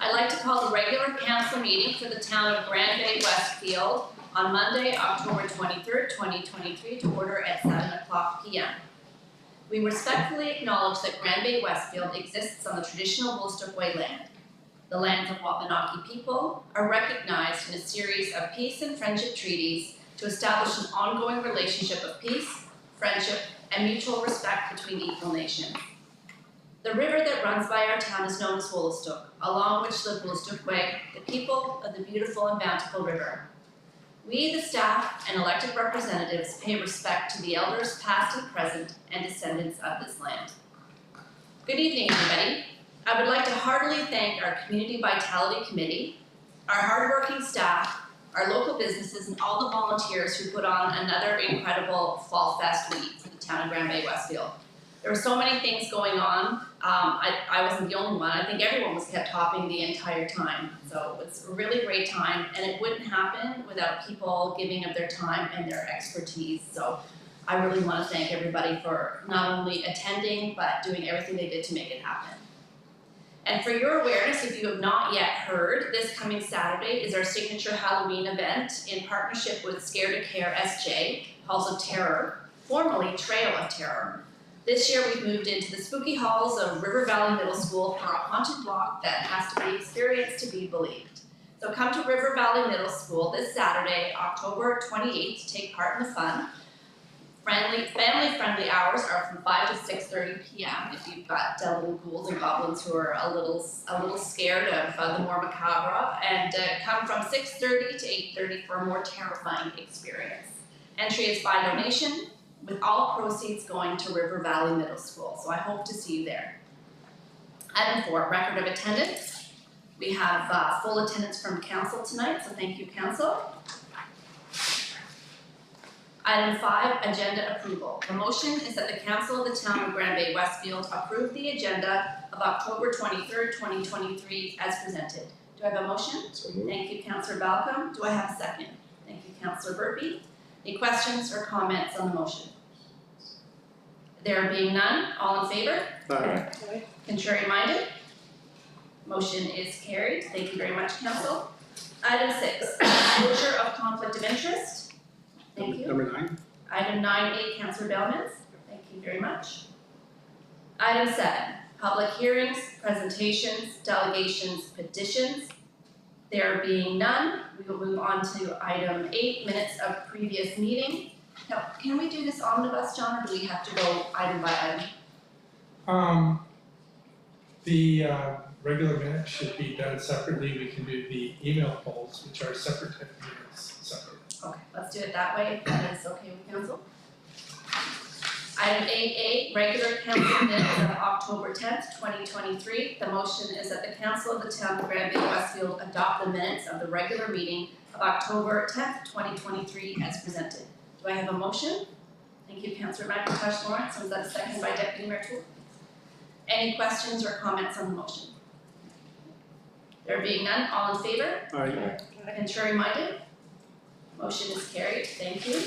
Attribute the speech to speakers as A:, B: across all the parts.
A: I'd like to call the regular council meeting for the town of Bay-Westfield on Monday, October 23rd, 2023 to order at 7:00 p.m. We respectfully acknowledge that Bay-Westfield exists on the traditional Woolstook-Way land. The lands of Wabanaki people are recognized in a series of peace and friendship treaties to establish an ongoing relationship of peace, friendship, and mutual respect between equal nations. The river that runs by our town is known as Woolstook, along which live Woolstook-Way, the people of the beautiful and bountiful river. We, the staff and elected representatives, pay respect to the elders past and present and descendants of this land. Good evening, everybody. I would like to heartily thank our Community Vitality Committee, our hardworking staff, our local businesses, and all the volunteers who put on another incredible Fall Fest week for the town of Bay-Westfield. There were so many things going on. I wasn't the only one. I think everyone was kept hopping the entire time. So it's a really great time, and it wouldn't happen without people giving of their time and their expertise. So I really want to thank everybody for not only attending, but doing everything they did to make it happen. And for your awareness, if you have not yet heard, this coming Saturday is our signature Halloween event in partnership with Scare to Care SJ, Halls of Terror, formerly Trail of Terror. This year we've moved into the spooky halls of River Valley Middle School for a haunted walk that has to be experienced to be believed. So come to River Valley Middle School this Saturday, October 28th, to take part in the fun. Family-friendly hours are from 5 to 6:30 p.m. if you've got little ghouls and goblins who are a little scared of the more macabre, and come from 6:30 to 8:30 for a more terrifying experience. Entry is by donation, with all proceeds going to River Valley Middle School, so I hope to see you there. Item 4, record of attendance. We have full attendance from council tonight, so thank you, council. Item 5, agenda approval. The motion is that the council of the town of Bay-Westfield approve the agenda of October 23rd, 2023 as presented. Do I have a motion? Thank you, Councillor Balcom. Do I have a second? Thank you, Councillor Burpee. Any questions or comments on the motion? There being none, all in favor?
B: Aye.
A: Contrary minded? Motion is carried. Thank you very much, council. Item 6, disclosure of conflict of interest. Thank you.
B: Number 9.
A: Item 9A, Councillor Bellmans. Thank you very much. Item 7, public hearings, presentations, delegations, petitions. There being none, we will move on to item 8, minutes of previous meeting. Now, can we do this omnibus, John, or do we have to go item by item?
C: The regular minutes should be done separately. We can do the email polls, which are separate type of minutes separately.
A: Okay, let's do it that way, if that is okay with council. Item 8A, regular council minutes of October 10th, 2023. The motion is that the council of the town of Bay-Westfield adopt the minutes of the regular meeting of October 10th, 2023 as presented. Do I have a motion? Thank you, Councillor McIntosh Lawrence. Was that a second by Deputy Mayor Toole? Any questions or comments on the motion? There being none, all in favor?
B: Aye.
A: Contrary minded? Motion is carried. Thank you.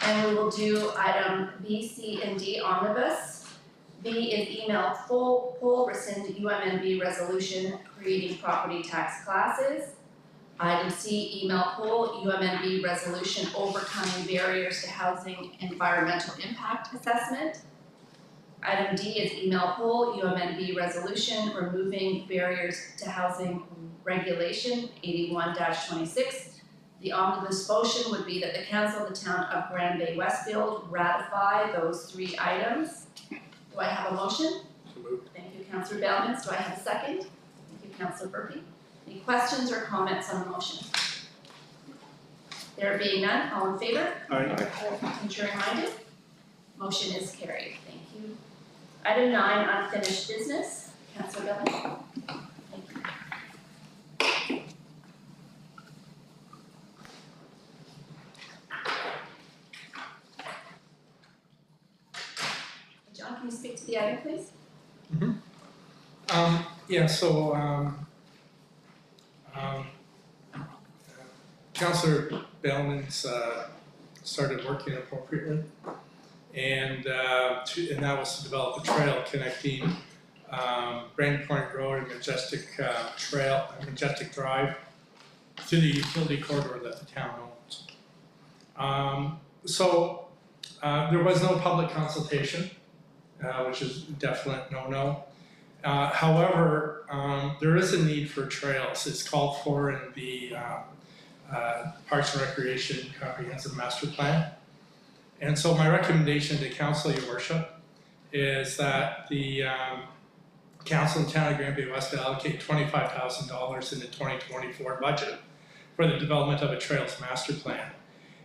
A: And we will do item B, C, and D omnibus. B is email poll rescind UMNB resolution creating property tax classes. Item C, email poll UMNB resolution overcoming barriers to housing environmental impact assessment. Item D is email poll UMNB resolution removing barriers to housing regulation 81-26. The omnibus motion would be that the council of the town of Bay-Westfield ratify those 3 items. Do I have a motion?
B: So moved.
A: Thank you, Councillor Bellmans. Do I have a second? Thank you, Councillor Burpee. Any questions or comments on the motion? There being none, all in favor?
B: Aye.
A: Contrary minded? Motion is carried. Thank you. Item 9, unfinished business. Councillor Bellmans. Thank you. John, can you speak to the item, please?
C: Councillor Bellmans started working appropriately, and that was to develop a trail connecting Brandon Point Road and Majestic Trail, Majestic Drive to the utility corridor that the town owns. There was no public consultation, which is a definite no-no. However, there is a need for trails. It's called for in the Parks and Recreation Comprehensive Master Plan. And so my recommendation to Council, Your Worship, is that the Council and Town of Grand Bay-Westfield allocate $25,000 in the 2024 budget for the development of a trails master plan.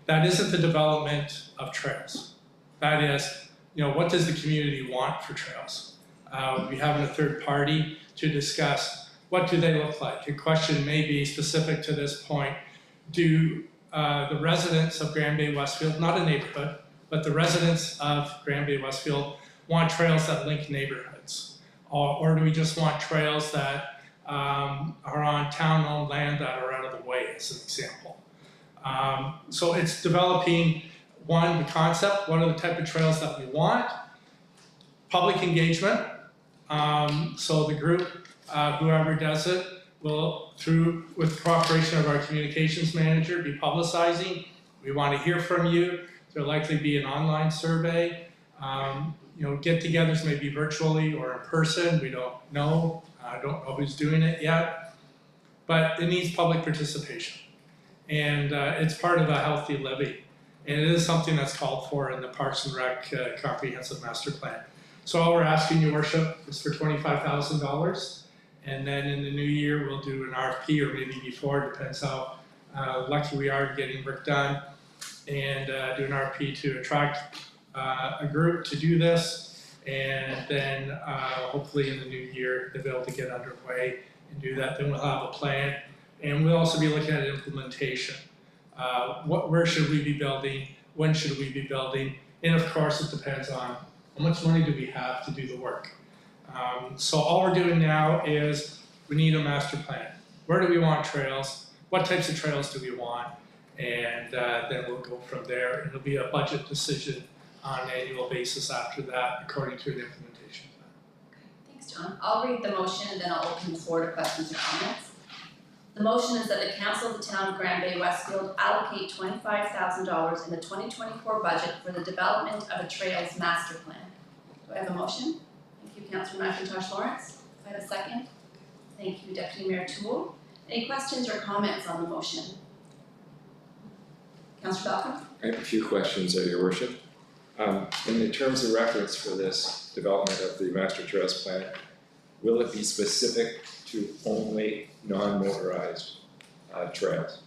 C: That isn't the development of trails. That is, what does the community want for trails? We have a third party to discuss what do they look like. A question may be specific to this point. Do the residents of Grand Bay-Westfield, not a neighborhood, but the residents of Grand Bay-Westfield want trails that link neighborhoods? Or do we just want trails that are on town-owned land that are out of the way, as an example? So it's developing, one, the concept, what are the type of trails that we want, public engagement, so the group, whoever does it, will, with cooperation of our communications manager, be publicizing. We want to hear from you. There'll likely be an online survey. Get-togethers may be virtually or in person. We don't know. I don't know who's doing it yet, but it needs public participation, and it's part of a healthy living, and it is something that's called for in the Parks and Rec Comprehensive Master Plan. So all we're asking, Your Worship, is for $25,000, and then in the new year we'll do an RFP, or maybe before, depends how lucky we are getting work done, and do an RFP to attract a group to do this, and then hopefully in the new year they'll be able to get underway and do that. Then we'll have a plan, and we'll also be looking at implementation. Where should we be building? When should we be building? And of course, it depends on how much money do we have to do the work. So all we're doing now is we need a master plan. Where do we want trails? What types of trails do we want? And then we'll go from there. It'll be a budget decision on an annual basis after that, according to an implementation plan.
A: Thanks, John. I'll read the motion and then I'll open the floor to questions or comments. The motion is that the Council of the Town of Grand Bay-Westfield allocate $25,000 in the 2024 budget for the development of a trails master plan. Do I have a motion? Thank you, Councillor McIntosh Lawrence. Do I have a second? Thank you, Deputy Mayor Toole. Any questions or comments on the motion? Councillor Balcom?
B: I have a few questions, Your Worship. In the terms of reference for this development of the Master Trails Plan, will it be specific to only non-motorized trails?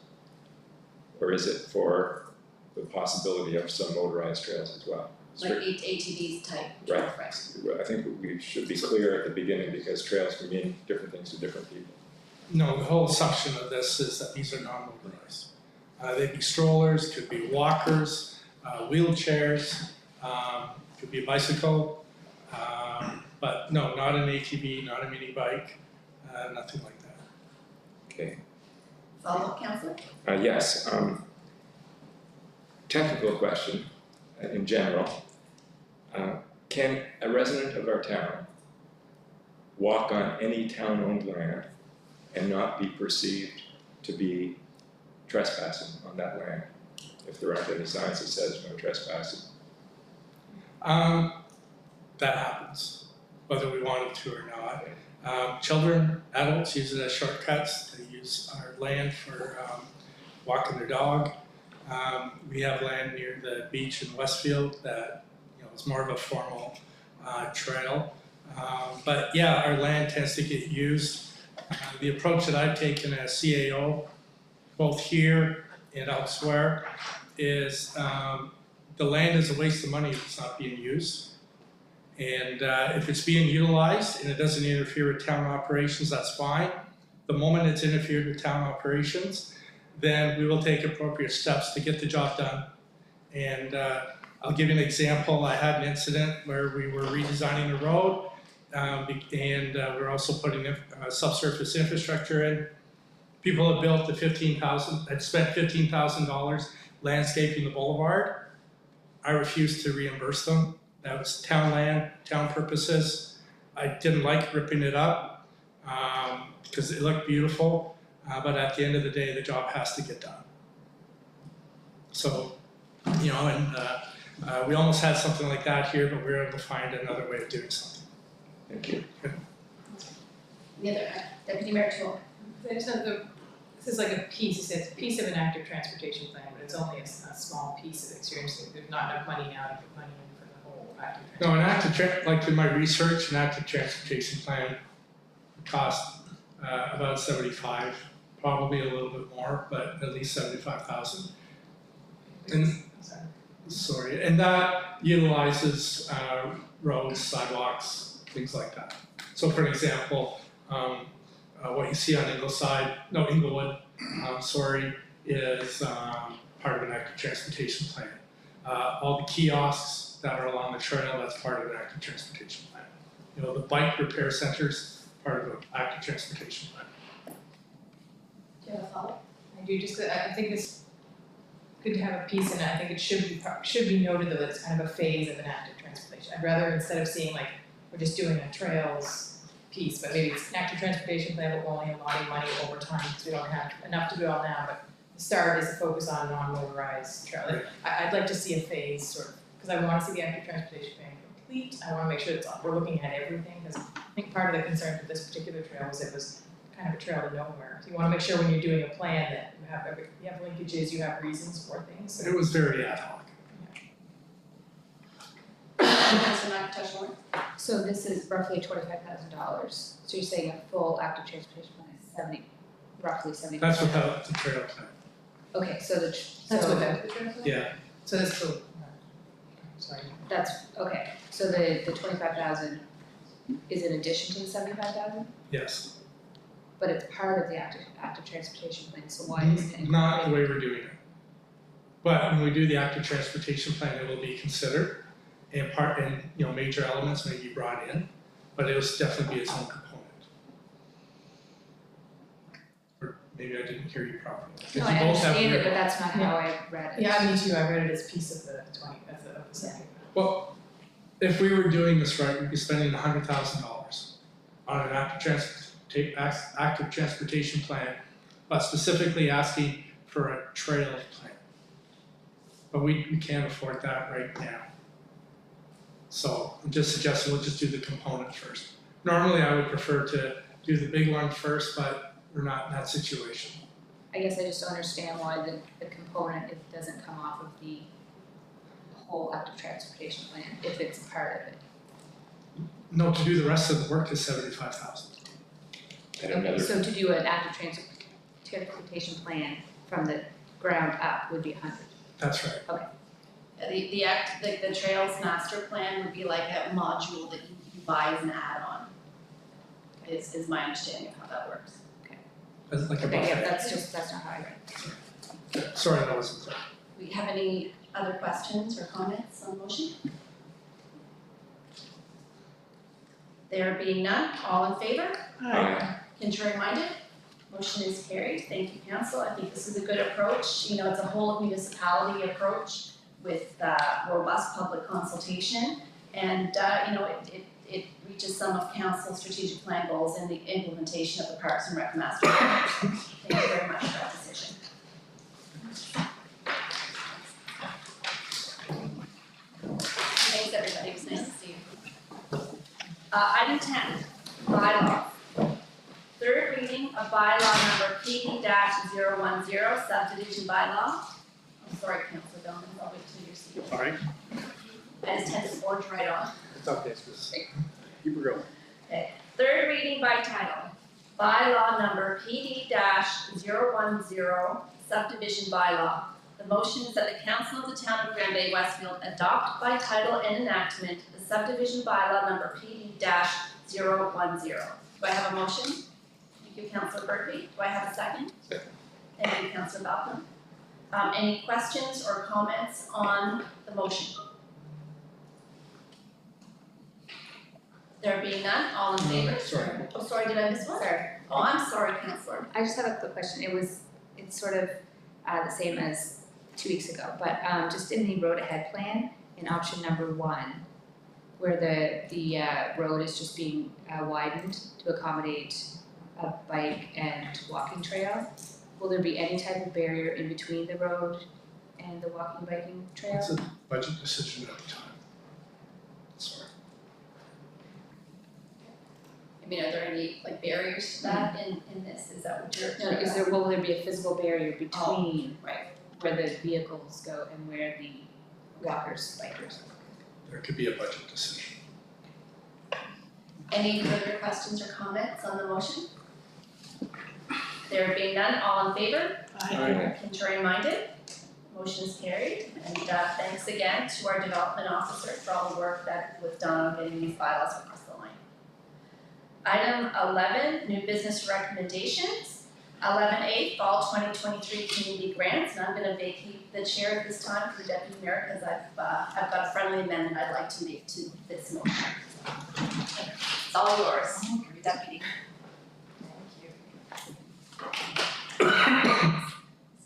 B: Or is it for the possibility of some motorized trails as well?
A: Like ATVs type
B: Right.
A: trails.
B: I think we should be clear at the beginning, because trails can mean different things to different people.
C: No, the whole assumption of this is that these are non-motorized. They'd be strollers, could be walkers, wheelchairs, could be a bicycle, but no, not an ATV, not a mini bike, nothing like that.
B: Okay.
A: Follow-up, Councillor?
B: Yes. Technical question in general. Can a resident of our town walk on any town-owned land and not be perceived to be trespassing on that land if there aren't any signs that says no trespassing?
C: That happens, whether we want it to or not. Children, adults use it as shortcuts. They use our land for walking their dog. We have land near the beach in Westfield that is more of a formal trail. But yeah, our land tends to get used. The approach that I've taken as CAO, both here and elsewhere, is the land is a waste of money if it's not being used. And if it's being utilized and it doesn't interfere with town operations, that's fine. The moment it's interfered with town operations, then we will take appropriate steps to get the job done. And I'll give you an example. I had an incident where we were redesigning a road, and we're also putting subsurface infrastructure in. People had built had spent $15,000 landscaping the boulevard. I refused to reimburse them. That was town land, town purposes. I didn't like ripping it up, because it looked beautiful, but at the end of the day, the job has to get done. So, you know, and we almost had something like that here, but we were able to find another way of doing something.
B: Thank you.
A: The other, Deputy Mayor Toole.
D: I just know this is like a piece, it's a piece of an active transportation plan, but it's only a small piece of it, seriously, there's not enough money now to put money in for the whole active
C: No,
D: transportation.
C: like in my research, an active transportation plan cost about 75, probably a little bit more, but at least 75,000. And sorry, and that utilizes roads, sidewalks, things like that. So for example, what you see on Inglewood, is part of an active transportation plan. All the kiosks that are along the trail, that's part of an active transportation plan. You know, the bike repair centers, part of an active transportation plan.
A: Do you have a follow-up?
D: I do, just, I think it's good to have a piece, and I think it should be noted though that it's kind of a phase of an active transportation. I'd rather, instead of seeing like, we're just doing a trails piece, but maybe it's an active transportation plan, but we're only allotting money over time, because we don't have enough to do all now, but the start is to focus on non-motorized trail. Like, I'd like to see a phase sort of, because I wanna see the active transportation plan complete, I wanna make sure that we're looking at everything, because I think part of the concern for this particular trail was it was kind of a trail to nowhere. So you wanna make sure when you're doing a plan that you have linkages, you have reasons for things.
C: It was very ad hoc.
A: Councilor McIntosh. So this is roughly $25,000. So you're saying a full active transportation plan is roughly 70.
C: That's without the trail plan.
A: Okay, so
D: That's
A: so
D: without the trail plan?
C: Yeah,
D: So that's the, sorry.
A: that's, okay, so the 25,000 is in addition to the 75,000,
C: yes.
A: but it's part of the active transportation plan, so why is it?
C: Not the way we're doing it. But when we do the active transportation plan, it will be considered, and you know, major elements may be brought in, but it will definitely be its own component. Or maybe I didn't hear you properly.
A: No, I understand it, but that's not how I read it.
D: Yeah, me too, I read it as piece of the second.
C: Well, if we were doing this right, we'd be spending $100,000 on an active transportation plan, but specifically asking for a trail plan. But we can't afford that right now. So I'm just suggesting we'll just do the component first. Normally I would prefer to do the big one first, but we're not in that situation.
A: I guess I just don't understand why the component, it doesn't come off of the whole active transportation plan, if it's part of it.
C: No, to do the rest of the work is $75,000.
B: And
A: Okay,
B: another,
A: so to do an active transportation plan from the ground up would be 100.
C: That's right.
E: The trails master plan would be like a module that you buy as an add-on. Is my understanding of how that works.
C: That's like a
A: Okay, yeah,
C: buffet.
A: that's not how I read it.
C: Sorry, that wasn't clear.
E: We have any other questions or comments on the motion? There being none, all in favor? Contrary minded? Motion is carried. Thank you, council. I think this is a good approach. You know, it's a whole of municipality approach with robust public consultation. And, you know, it reaches some of council's strategic plan goals in the implementation of the Parks and Rec Master Plan. Thank you very much for that decision. Thanks, everybody. It was nice to see you. Item 10, bylaws. Third reading of bylaw number PD-010, subdivision bylaw. I'm sorry, Councilor Bellman, I'll wait till you're seated.
C: Sorry.
E: I just had to forge right on.
C: It's okay, it's keep it going.
E: Okay, third reading by title. Bylaw number PD-010, subdivision bylaw. The motion is that the council of the town of Bay-Westfield adopt by title and enactment the subdivision bylaw number PD-010. Do I have a motion? Thank you, Councilor Berkeley. Do I have a second?
B: Second.
E: Thank you, Councilor Balcom. Any questions or comments on the motion? There being none, all in favor?
C: Sorry.
E: Oh, sorry, did I miss one?
A: Sorry.
E: Oh, I'm sorry, Councilor.
A: I just have a quick question. It's sort of the same as 2 weeks ago, but just in the road ahead plan, in option number 1,
F: where the road is just being widened to accommodate a bike and walking trail. Will there be any type of barrier in between the road and the walking biking trail?
C: It's a budget decision at the time. Sorry.
E: I mean, are there any like barriers to that in this? Is that what you're?
F: Will there be a physical barrier between
E: right.
F: where the vehicles go and where the walkers, bikers?
C: There could be a budget decision.
E: Any further questions or comments on the motion? There being none, all in favor?
B: Aye.
E: Contrary minded? Motion is carried, and thanks again to our development officer for all the work that was done on getting these bylaws across the line. Item 11, new business recommendations. 11A, fall 2023 community grants, and I'm gonna vacate the chair at this time for Deputy Mayor because I've got a friendly amendment I'd like to make to this motion. It's all yours, Deputy.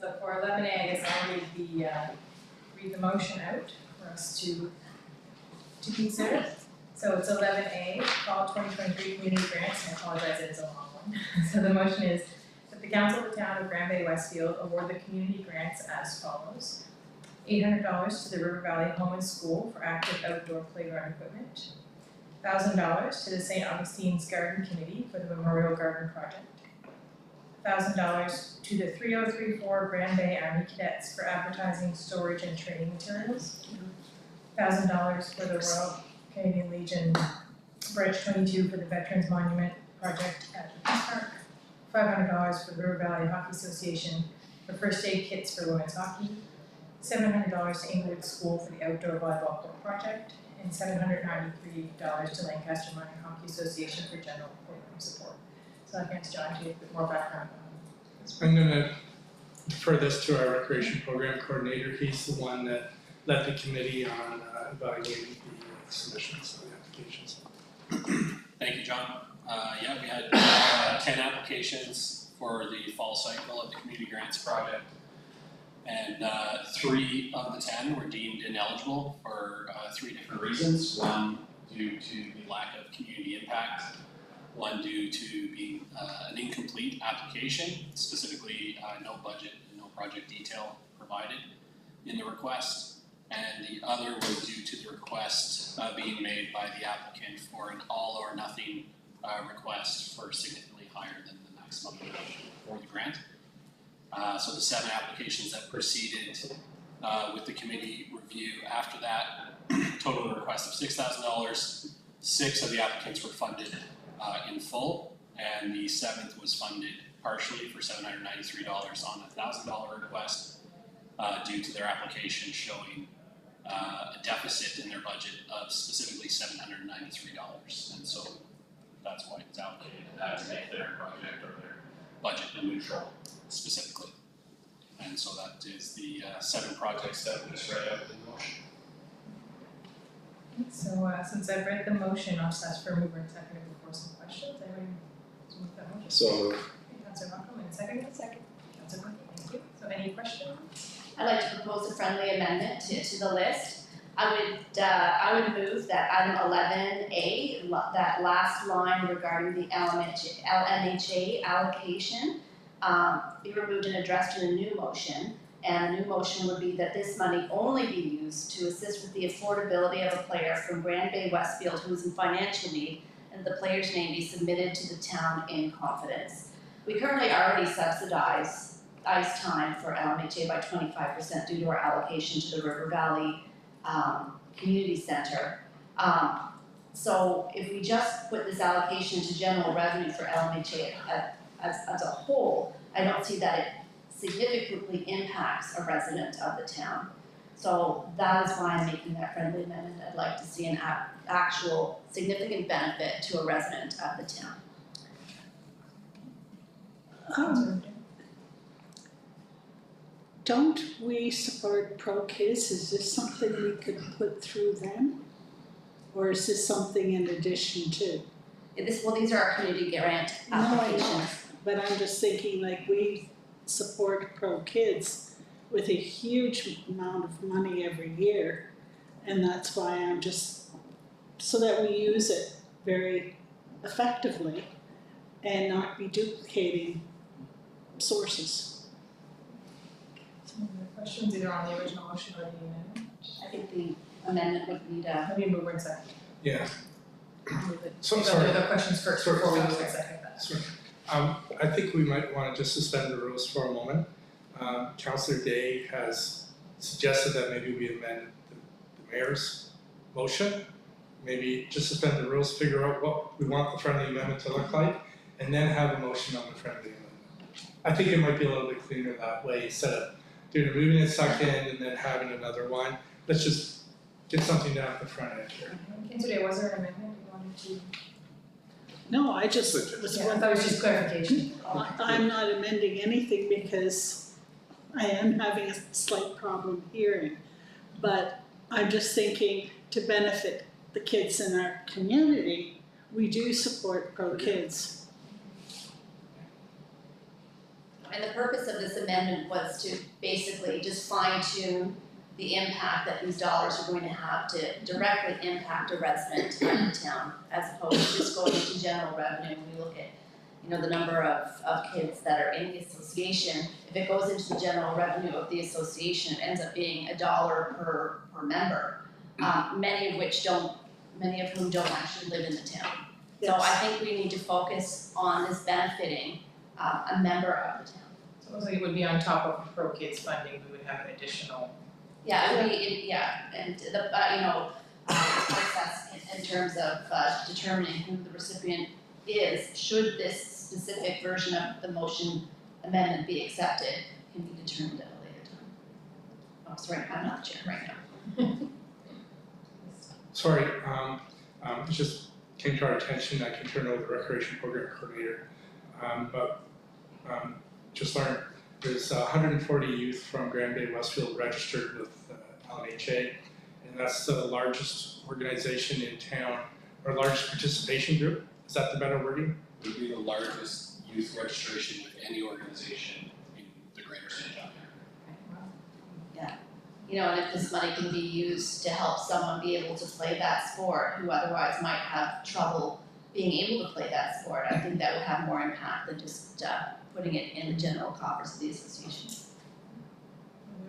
D: So for 11A, I guess I'll read the motion out for us to consider. So it's 11A, fall 2023 community grants, and I apologize, it's a long one. So the motion is that the council of the town of Grand Bay-Westfield award the community grants as follows. $800 to the River Valley Home and School for active outdoor playground equipment. $1,000 to the St. Augustine's Garden Committee for the Memorial Garden Project. $1,000 to the 3034 Grand Bay Army Cadets for advertising, storage, and training materials. $1,000 for the Royal Canadian Legion Bridge 22 for the Veterans Monument Project at the Peace Park. $500 for the River Valley Hockey Association for first aid kits for women's hockey. $700 to Inglewood School for the outdoor volleyball court project. And $793 to Lancaster Mining Hockey Association for general program support. So I guess John, to give a bit more background on this.
C: I'm gonna defer this to our recreation program coordinator. He's the one that led the committee on evaluating the submissions and the applications.
G: Thank you, John. Yeah, we had 10 applications for the fall cycle of the community grants project. And 3 of the 10 were deemed ineligible for 3 different reasons. One, due to the lack of community impact. One, due to being an incomplete application, specifically no budget and no project detail provided in the request. And the other was due to the request being made by the applicant for an all or nothing request for significantly higher than the maximum amount for the grant. So the 7 applications that proceeded with the committee review after that, total request of $6,000. 6 of the applicants were funded in full, and the 7th was funded partially for $793 on a $1,000 request due to their application showing a deficit in their budget of specifically $793. And so that's why it's allocated to make their project or their budget neutral specifically. And so that is the 7 projects that we just read out in the motion.
D: So since I've read the motion, I'll just ask for a mover and seconder before some questions. Anyone to move that motion?
B: So
D: Okay, Councillor Malcolm, and second? Second. Councillor Quinn, thank you. So any questions?
E: I'd like to propose a friendly amendment to the list. I would move that item 11A, that last line regarding the LMHA allocation, be removed and addressed in a new motion. And the new motion would be that this money only be used to assist with the affordability of a player from Grand Bay-Westfield who is in financial need, and the player's name be submitted to the town in confidence. We currently already subsidize ice time for LMHA by 25% due to our allocation to the River Valley Community Center. So if we just put this allocation to general revenue for LMHA as a whole, I don't see that it significantly impacts a resident of the town. So that is why I'm making that friendly amendment. I'd like to see an actual significant benefit to a resident of the town.
H: Don't we support Pro-Kids? Is this something we could put through them? Or is this something in addition to?
E: These are our community grant
H: No, I know.
E: applications.
H: But I'm just thinking like we support Pro-Kids with a huge amount of money every year. And that's why I'm just so that we use it very effectively and not be duplicating sources.
D: Some other questions either on the original motion or the amendment?
E: I think the amendment would need a,
D: Let me move in second.
C: Yeah,
D: Move it.
C: So,
D: Maybe I'll
C: sorry.
D: do the questions first
C: Sorry.
D: before we move in second that.
C: sure. I think we might wanna just suspend the rules for a moment. Councillor Day has suggested that maybe we amend the mayor's motion. Maybe just suspend the rules, figure out what we want the friendly amendment to look like, and then have a motion on the friendly amendment. I think it might be a little bit cleaner that way, instead of doing a moving and second and then having another one. Let's just get something down at the front end here.
D: And today, was there an amendment you wanted to?
H: No, I just was
D: Yeah, I thought it
H: wondering,
D: was just clarification.
H: I'm not amending anything because I am having a slight problem hearing. But I'm just thinking, to benefit the kids in our community, we do support pro-kids.
E: and the purpose of this amendment was to basically just fine tune the impact that these dollars are going to have to directly impact a resident of the town, as opposed to just going into general revenue. When we look at, you know, the number of kids that are in the association, if it goes into the general revenue of the association, it ends up being $1 per member. Many of whom don't actually live in the town. So I think we need to focus on this benefiting a member of the town.
D: So it looks like it would be on top of Pro Kids funding, we would have an additional.
E: Yeah, it would be, and the, process in terms of determining who the recipient is, should this specific version of the motion amendment be accepted, can be determined at a later time. Oh, sorry, I'm not the chair right now.
C: Sorry, it just came to our attention, I can turn over the recreation program coordinator. Just learned, there's 140 youth from Bay-Westfield registered with LMHA, and that's the largest organization in town, or largest participation group, is that the better wording?
G: It would be the largest youth registration with any organization in the greater St. John area.
E: You know, and if this money can be used to help someone be able to play that sport who otherwise might have trouble being able to play that sport, I think that would have more impact than just putting it in the general coffers of the association.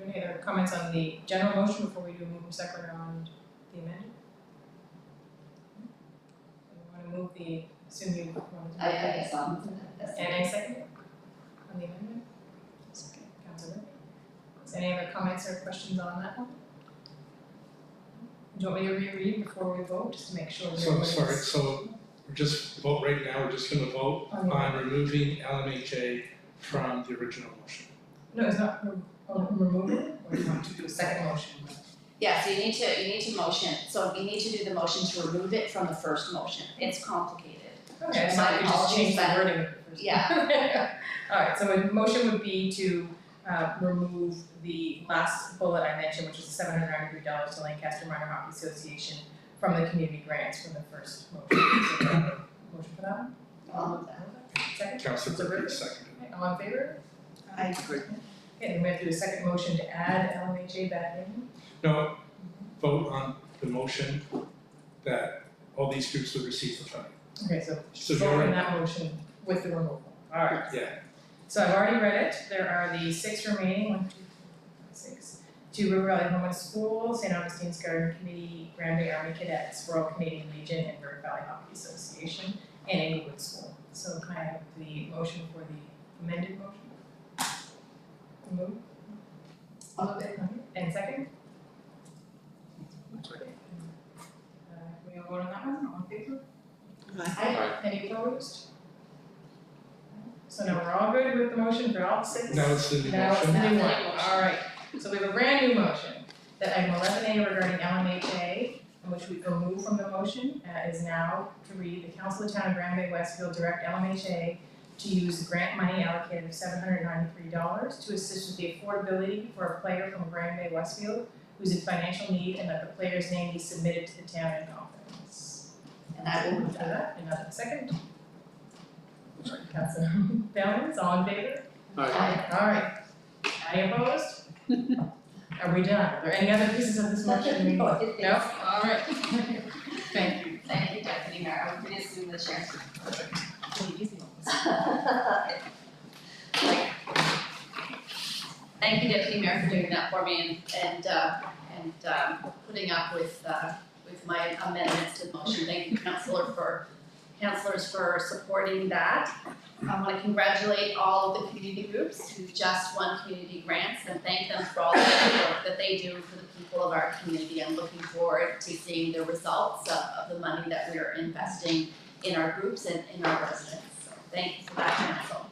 D: Are there any other comments on the general motion before we do move in second on the amendment? You wanna move the, assume you want to.
E: I guess that's.
D: And any second on the amendment? Second, Councilor Murphy. Is there any other comments or questions on that one? Do you want me to reread before we vote, just to make sure that
C: So,
D: everybody's.
C: sorry, so we're just vote right now, we're just gonna vote
D: On the-
C: on removing LMHA from the original motion.
D: No, it's not, remove it, or do you want to do a second motion?
E: Yeah, so you need to motion, so you need to do the motion to remove it from the first motion, it's complicated.
D: Okay, so
E: My
D: I could just change the
E: apologies,
D: wording of the first.
E: Yeah.
D: Alright, so a motion would be to remove the last bullet I mentioned, which is $793 to Lancaster Minor Hockey Association from the community grants from the first motion. So do I have a motion for that one?
E: I'll move that.
D: Second?
C: Councilor Murphy seconded.
D: Okay, all in favor?
H: I
D: Okay, then we have to do a second motion to add LMHA back in.
C: No, vote on the motion that all these groups would receive the funding.
D: Okay, so
C: So
D: vote
C: you're,
D: on that motion with the removal. Alright.
C: yeah,
D: So I've already read it, there are the 6 remaining, 1, 2, 3, 4, 5, 6. 2 River Valley Homewood School, St. Augustine's Garden Committee, Grand Bay Army Cadets, Royal Canadian Legion, and River Valley Hockey Association, and Englewood School. So can I have the motion for the amended motion? Move,
E: I'll move it.
D: and second? We all vote on that one, all in favor? Any opposed? So now we're all good with the motion for all 6?
C: now it's the new
D: Now it's the
C: motion.
D: new one,
E: Now it's the new motion.
D: alright, so we have a brand new motion, that item 11A regarding LMHA, and which we remove from the motion, is now to read, the Council of the Town of Grand Bay-Westfield direct LMHA to use grant money allocated of $793 to assist with the affordability for a player from Grand Bay-Westfield who's in financial need, and that the player's name be submitted to the town in conference.
E: And I will move
D: Do
E: that.
D: that, and that's a second. Councilor Bellman's, all in favor? Alright, any opposed? Are we done? Are there any other pieces of this motion we need? No? Alright. Thank you.
E: Thank you, Deputy Mayor, I would reassume the chair.
D: Really easy ones.
E: Thank you, Deputy Mayor, for doing that for me and putting up with my amendments to the motion. Thank you, councillors for supporting that. I want to congratulate all of the community groups who just won community grants and thank them for all the work that they do for the people of our community. I'm looking forward to seeing the results of the money that we are investing in our groups and in our residents. So thank you for that, council.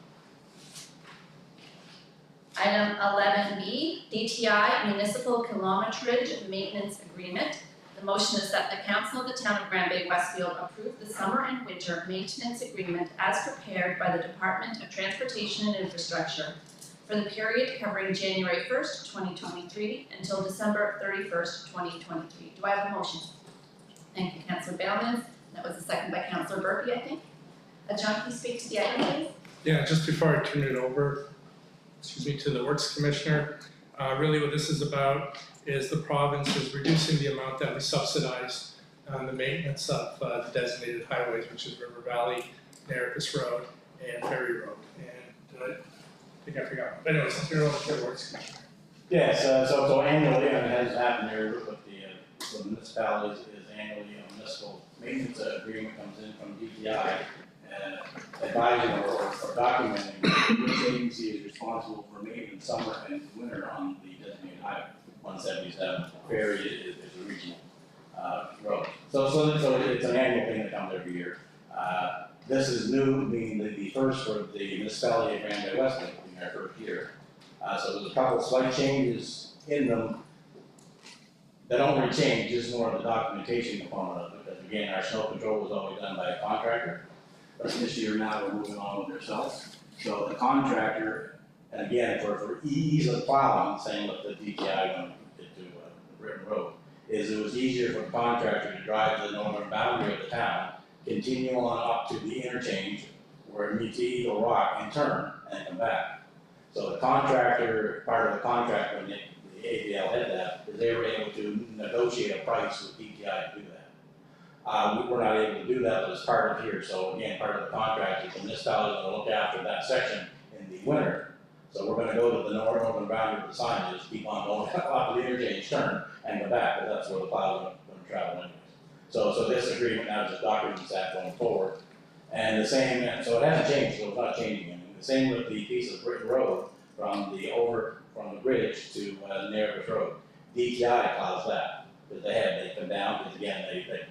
E: Item 11B, DTI Municipal Kilometrage Maintenance Agreement. The motion is that the Council of the Town of Grand Bay-Westfield approve the summer and winter maintenance agreement as prepared by the Department of Transportation and Infrastructure for the period covering January 1st, 2023 until December 31st, 2023. Do I have a motion? Thank you, Councillor Bailman. That was a second by Councillor Burpee, I think. John, can you speak to the item, please?
C: Yeah, just before I turn it over, to the Works Commissioner, really what this is about is the province is reducing the amount that we subsidize on the maintenance of the designated highways, which is River Valley, Nericus Road, and Ferry Road. And I think I forgot. But anyways, I'll turn it over to the Works Commissioner.
I: Yes, so annually, and it has happened here with the municipalities, is annually a municipal maintenance agreement comes in from DTI, advising or documenting which agency is responsible for maintenance summer and winter on the designated highway. 177 Ferry is a regional road. So it's an annual thing that comes every year. This is new, being the first for the municipality of Grand Bay-Westfield, being our first year. So there's a couple of slight changes in them that don't really change, just more of the documentation component of it. Because again, our snow control was always done by a contractor, but this year now we're moving on with ourselves. So the contractor, and again, for ease of plowing, same with the DTI when we did to Britain Road, is it was easier for the contractor to drive to the northern boundary of the town, continue on up to the interchange where it meets Eagle Rock and turn and come back. So the contractor, part of the contract when the ABL had that, is they were able to negotiate a price with DTI to do that. We were not able to do that, but it's part of here. So again, part of the contract is the municipality is going to look after that section in the winter. So we're going to go to the northern boundary of the sign, just keep on going up to the interchange, turn, and go back, because that's where the plow is going to travel anyways. So this agreement now just documents that going forward. And the same, and so it hasn't changed, so it's not changing anything. The same with the piece of Britain Road from the bridge to Nericus Road. DTI plows that, because they come down, because again,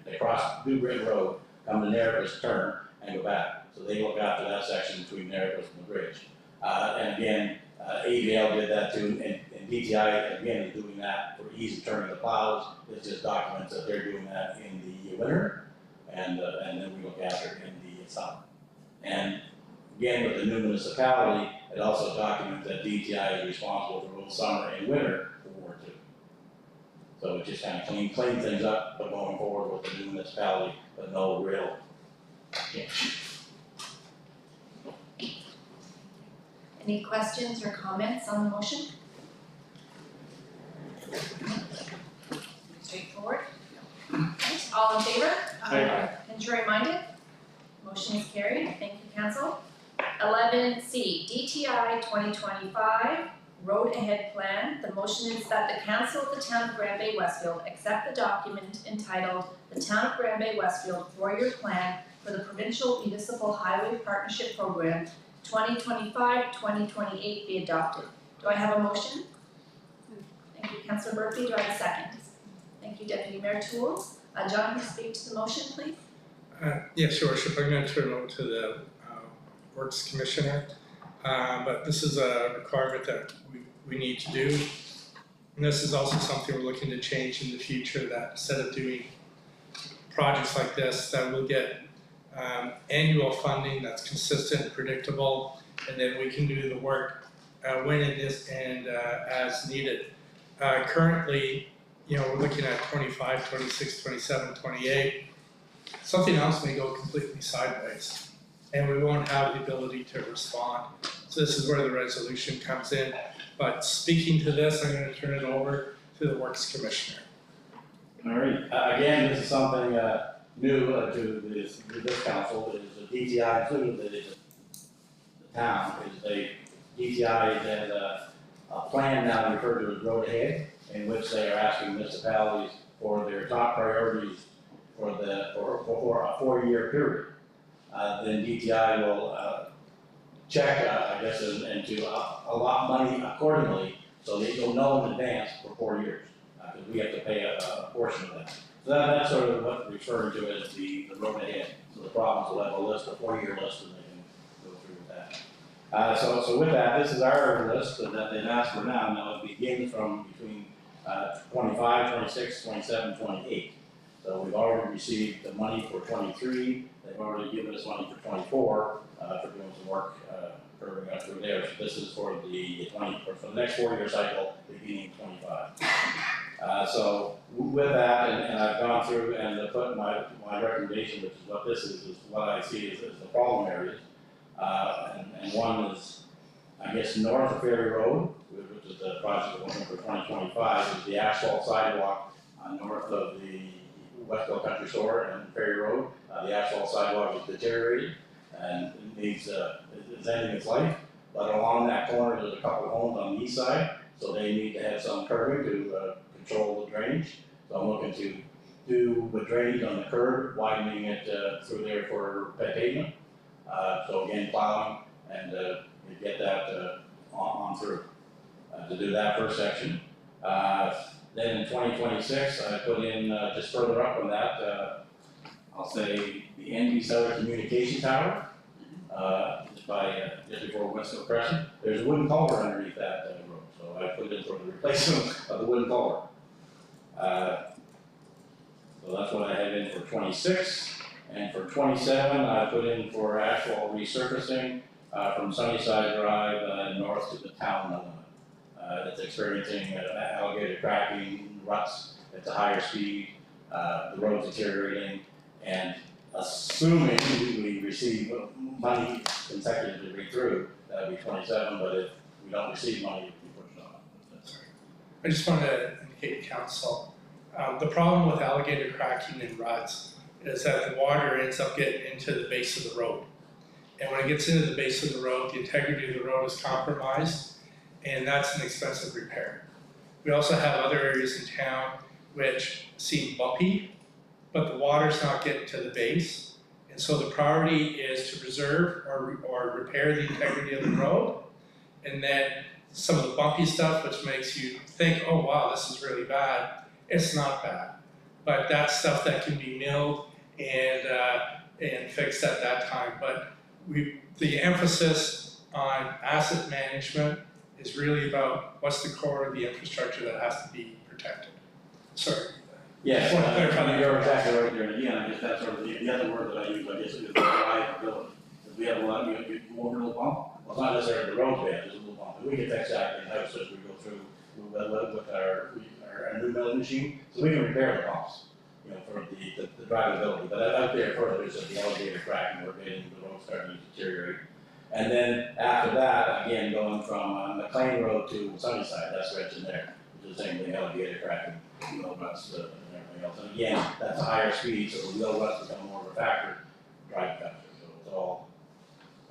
I: they cross New Britain Road, come to Nericus, turn, and go back. So they look after that section between Nericus and the bridge. And again, AVL did that too, and DTI again is doing that for ease of turning the plows. It just documents that they're doing that in the winter, and then we look after it in the summer. And again, with the new municipality, it also documents that DTI is responsible for both summer and winter for Ward 2. So it just kind of clean things up, but going forward with the new municipality, but no real change.
E: Any questions or comments on the motion? Straightforward. Right, all in favor? Contrary minded? Motion is carried. Thank you, Council. 11C, DTI 2025 Road Ahead Plan. The motion is that the Council of the Town of Grand Bay-Westfield accept the document entitled the Town of Grand Bay-Westfield 4-Year Plan for the Provincial Municipal Highway Partnership Program 2025-2028 be adopted. Do I have a motion? Thank you, Councillor Murphy. Do I have a second? Thank you, Deputy Mayor Tools. John, can you speak to the motion, please?
C: Yes, Your Worship, I'm going to turn it over to the Works Commissioner. But this is a requirement that we need to do. And this is also something we're looking to change in the future, that instead of doing projects like this, that we'll get annual funding that's consistent and predictable, and then we can do the work when it is and as needed. Currently, we're looking at 25, 26, 27, 28. Something else may go completely sideways, and we won't have the ability to respond. So this is where the resolution comes in. But speaking to this, I'm going to turn it over to the Works Commissioner.
I: All right. Again, this is something new to this council is the DTI included that is the town is DTI has a plan now referred to as Road Ahead, in which they are asking municipalities for their top priorities for a 4-year period. Then DTI will check, I guess, and to allot money accordingly, so that you'll know in advance for 4 years, because we have to pay a portion of that. So that's sort of what we're referring to as the road ahead. So the province will have a list, a 4-year list, and they can go through with that. So with that, this is our list that they've asked for now. Now it begins from between 25, 26, 27, 28. So we've already received the money for 23. They've already given us money for 24 for doing some work curving up through there. So this is for the for the next 4-year cycle, beginning 25. So with that, and I've gone through and put my recommendation, which is what this is what I see as the problem areas. And one is, I guess, north of Ferry Road, which is the project we're looking for 2025, is the asphalt sidewalk north of the Westfield Country Store and Ferry Road. The asphalt sidewalk is deteriorating and it needs, it's ending its life. But along that corner, there's a couple of homes on the east side, so they need to have some curving to control the drainage. So I'm looking to do the drainage on the curb, widening it through there for pavement. So again, plowing and you get that on through to do that first section. Then in 2026, I put in just further up on that, I'll say the NB Southern Communication Tower, just by just before Westfield Crescent. There's a wooden culvert underneath that road, so I put in for the replacement of the wooden culvert. So that's what I had in for 26, and for 27, I put in for asphalt resurfacing from Sunnyside Drive north to the town limit. It's experiencing alligator cracking, ruts at a higher speed, the road's deteriorating, and assuming we receive money consecutively through, that would be 27, but if we don't receive money, we push it on. That's right.
C: I just wanted to indicate to council, the problem with alligator cracking and ruts is that the water ends up getting into the base of the road. And when it gets into the base of the road, the integrity of the road is compromised, and that's an expensive repair. We also have other areas in town which seem bumpy, but the water's not getting to the base. And so the priority is to preserve or repair the integrity of the road. And then some of the bumpy stuff, which makes you think, oh wow, this is really bad, it's not bad. But that's stuff that can be milled and fixed at that time. But the emphasis on asset management is really about what's the core of the infrastructure that has to be protected. Sorry.
I: Yes,
C: Just want to clarify that.
I: you're exactly right there, and again, I guess that's sort of the other word that I use, I guess, is reliability. Because we have a lot, you want a little bump, well, it's not necessarily the road bed, there's a little bump, but we can fix that in-house as we go through with our new milling machine, so we can repair the bumps, you know, for the drivability. But out there further, there's the alligator cracking, we're getting the road starting to deteriorate. And then after that, again, going from McLean Road to Sunnyside, that stretch in there, which is the same thing, alligator cracking, wheel ruts, and everything else. And again, that's a higher speed, so the wheel ruts become more of a factor, drive factor, so it's all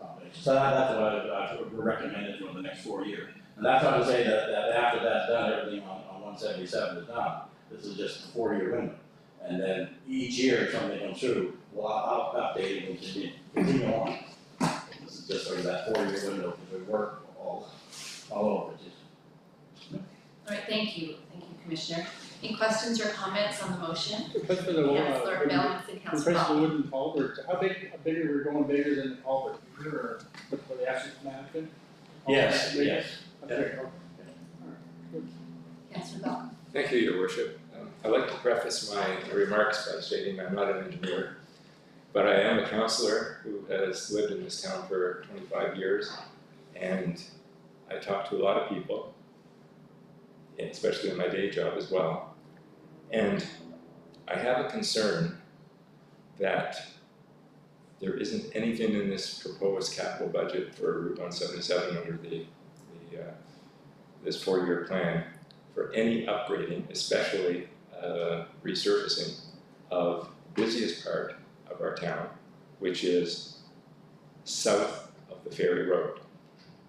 I: combination. So that's what I've recommended for the next 4 years. And that's why I say that after that's done, everything on 177 is done. This is just a 4-year window. And then each year, if something comes through, I'll update it and continue on. This is just sort of that 4-year window, because we work all over it.
A: All right, thank you, Commissioner. Any questions or comments on the motion?
J: Because for the
A: Councillor Bellins and Councillor
J: because the
A: Bob.
J: wooden culvert, how big are we going bigger than the culvert, or for the asset management?
I: Yes, yes.
J: Okay.
A: Councillor Bell.
B: Thank you, Your Worship. I'd like to preface my remarks by stating I'm not an engineer, but I am a councillor who has lived in this town for 25 years, and I talk to a lot of people, especially in my day job as well. And I have a concern that there isn't anything in this proposed capital budget for Route 177 under this 4-year plan for any upgrading, especially resurfacing of busiest part of our town, which is south of the Ferry Road,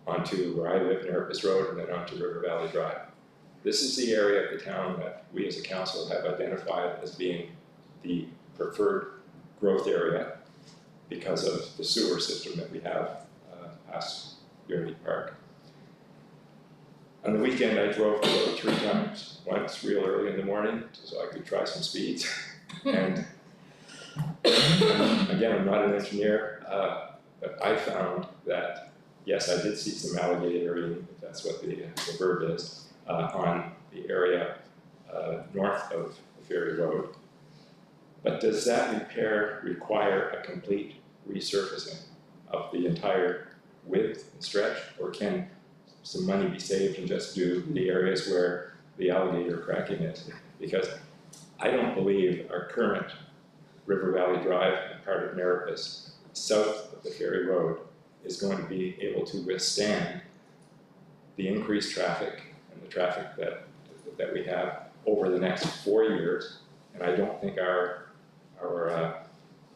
B: onto where I live, Nerpus Road, and then onto River Valley Drive. This is the area of the town that we as a council have identified as being the preferred growth area because of the sewer system that we have past Unity Park. On the weekend, I drove about 3 times. Once real early in the morning, so I could try some speeds. And again, I'm not an engineer, but I found that, yes, I did see some alligator eating, if that's what the verb is, on the area north of the Ferry Road. But does that repair require a complete resurfacing of the entire width and stretch, or can some money be saved and just do the areas where the alligator cracking is? Because I don't believe our current River Valley Drive and part of Nerpus, south of the Ferry Road, is going to be able to withstand the increased traffic and the traffic that we have over the next 4 years. And I don't think our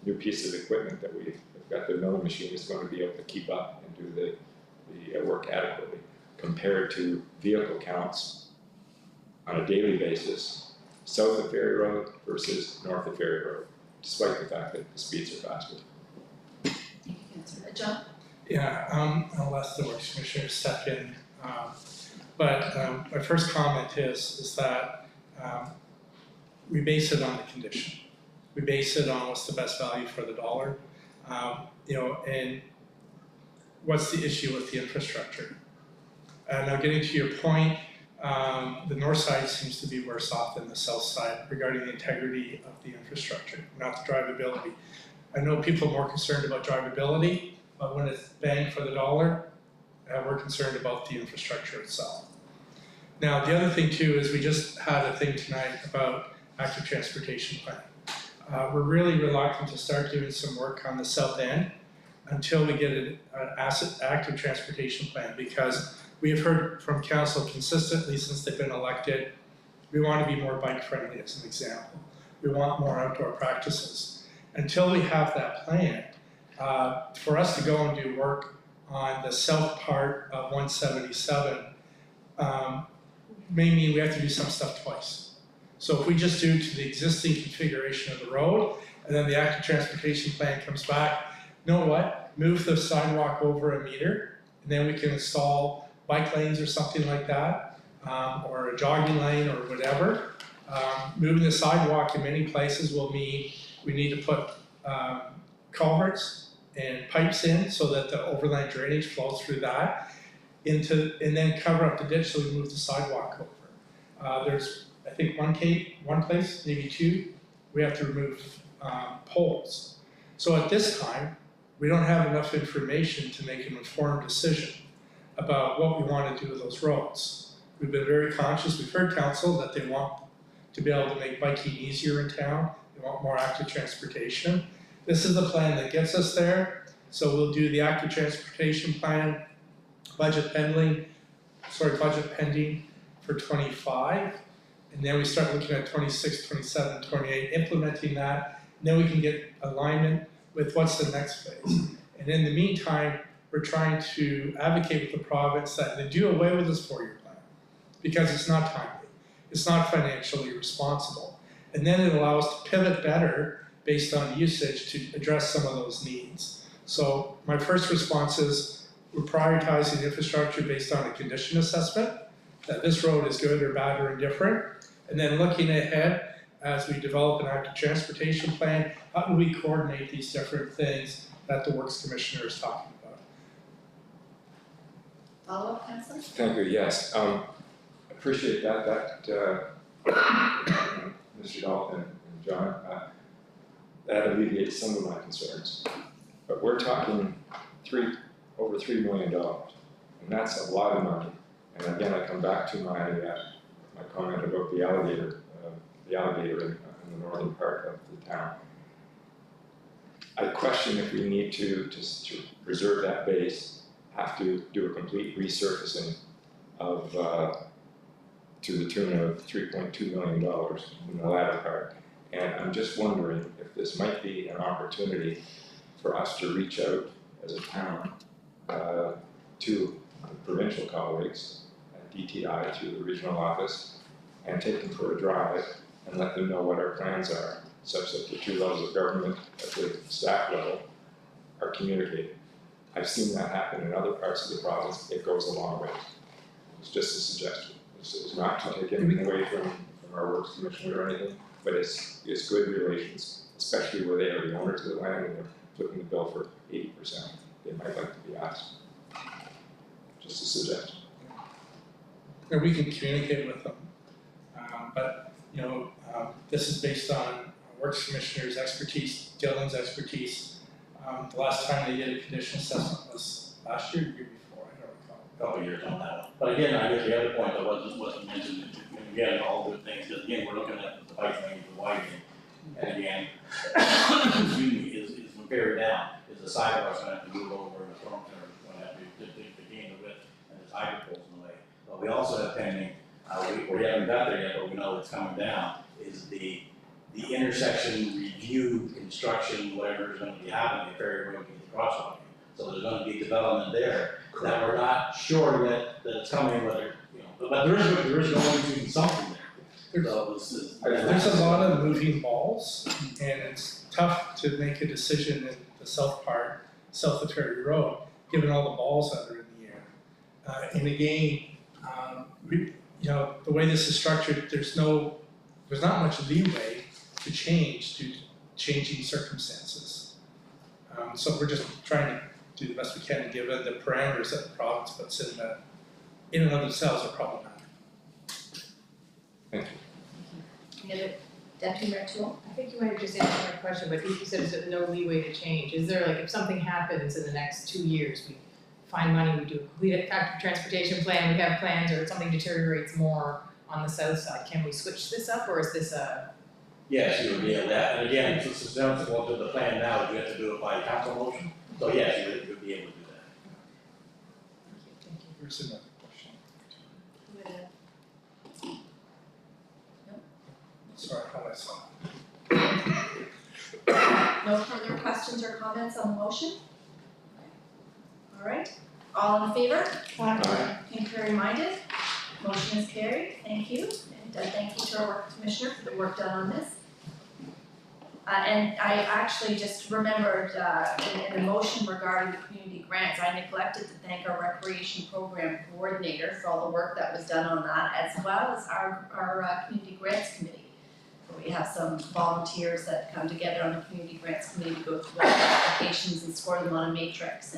B: new piece of equipment that we've got, the milling machine, is going to be able to keep up and do the work adequately compared to vehicle counts on a daily basis south of Ferry Road versus north of Ferry Road, despite the fact that the speeds are faster.
E: John?
C: Yeah, I'll let the Works Commissioner step in. But my first comment is that we base it on the condition. We base it on what's the best value for the dollar. And what's the issue with the infrastructure? Now getting to your point, the north side seems to be worse off than the south side regarding the integrity of the infrastructure, not the drivability. I know people are more concerned about drivability, but when it's bang for the dollar, we're concerned about the infrastructure itself. Now, the other thing too is we just had a thing tonight about active transportation plan. We're really reluctant to start doing some work on the south end until we get an active transportation plan, because we have heard from council consistently since they've been elected, we want to be more bike friendly as an example. We want more outdoor practices. Until we have that plan, for us to go and do work on the south part of 177 may mean we have to do some stuff twice. So if we just do to the existing configuration of the road, and then the active transportation plan comes back, you know what? Move the sidewalk over a meter, and then we can install bike lanes or something like that, or a jogging lane or whatever. Moving the sidewalk in many places will mean we need to put culverts and pipes in so that the overland drainage flows through that and then cover up the ditch so we move the sidewalk over. There's, I think, one place, maybe 2, we have to remove poles. So at this time, we don't have enough information to make an informed decision about what we want to do with those roads. We've been very conscious. We've heard council that they want to be able to make biking easier in town. They want more active transportation. This is the plan that gets us there. So we'll do the active transportation plan, budget pending for 25. And then we start looking at 26, 27, 28, implementing that. And then we can get alignment with what's the next phase. And in the meantime, we're trying to advocate with the province that they do away with this 4-year plan, because it's not timely, it's not financially responsible. And then it allows us to pivot better based on usage to address some of those needs. So my first response is we're prioritizing infrastructure based on a condition assessment, that this road is good or bad or indifferent, and then looking ahead as we develop an active transportation plan, how do we coordinate these different things that the Works Commissioner is talking about?
E: Follow-up, Councillor?
B: Thank you, yes. Appreciate that, Mr. Dalton and John. That alleviates some of my concerns. But we're talking over $3 million, and that's a lot of money. And again, I come back to my comment about the alligator in the northern part of the town. I question if we need to preserve that base, have to do a complete resurfacing of to the tune of $3.2 million in the latter part. And I'm just wondering if this might be an opportunity for us to reach out as a town to provincial colleagues at DTI through the regional office and take them for a drive and let them know what our plans are, such that the two levels of government at the staff level are communicated. I've seen that happen in other parts of the province. It goes a long way. It's just a suggestion. It's not to take anything away from our works commission or anything, but it's good relations, especially where they are the owners of the land and they're flipping the bill for 80%. They might like to be asked. Just a suggestion.
C: Or we can communicate with them. But, this is based on Works Commissioner's expertise, Dylan's expertise. The last time they did a condition assessment was last year, or the year before, I don't recall.
I: Couple of years on that one. But again, I guess the other point that wasn't mentioned, and again, all good things, because again, we're looking at the bike lane, the widening. And again, excuse me, is when buried down, is the sidewalks gonna have to move over and the storm center is gonna have to gain the width and there's hydro poles in the way. But we also have pending, we haven't got there yet, but we know it's coming down, is the intersection review, construction, whatever is gonna be happening at Ferry Road and crosswalk. So there's gonna be development there that we're not sure yet that it's coming, whether, but there is going to be something there. So this is.
C: There's a lot of moving balls, and it's tough to make a decision in the south of Ferry Road, given all the balls that are in the air. And again, the way this is structured, there's not much leeway to change to changing circumstances. So we're just trying to do the best we can, given the parameters that the province puts in and of themselves are problematic.
B: Thank you.
E: Any other, Deputy Mayor Toole?
D: I think you might have just answered my question, but you said there's no leeway to change. Is there, like, if something happens in the next 2 years, we find money, we do a complete active transportation plan, we have plans, or something deteriorates more on the south side, can we switch this up, or is this a?
I: Yes, you would be able to, and again, since it's down to the plan now, you have to do it by council motion, so yes, you would be able to do that.
D: Thank you.
C: Here's another question. Sorry, how I saw it.
E: No further questions or comments on the motion? All right, all in favor?
B: Aye.
E: Concurring minded? Motion is carried, thank you. And thank you to our work commissioner for the work done on this. And I actually just remembered in the motion regarding the community grants, I neglected to thank our recreation program coordinator for all the work that was done on that, as well as our community grants committee. We have some volunteers that come together on the community grants committee to go through all the applications and score them on a matrix,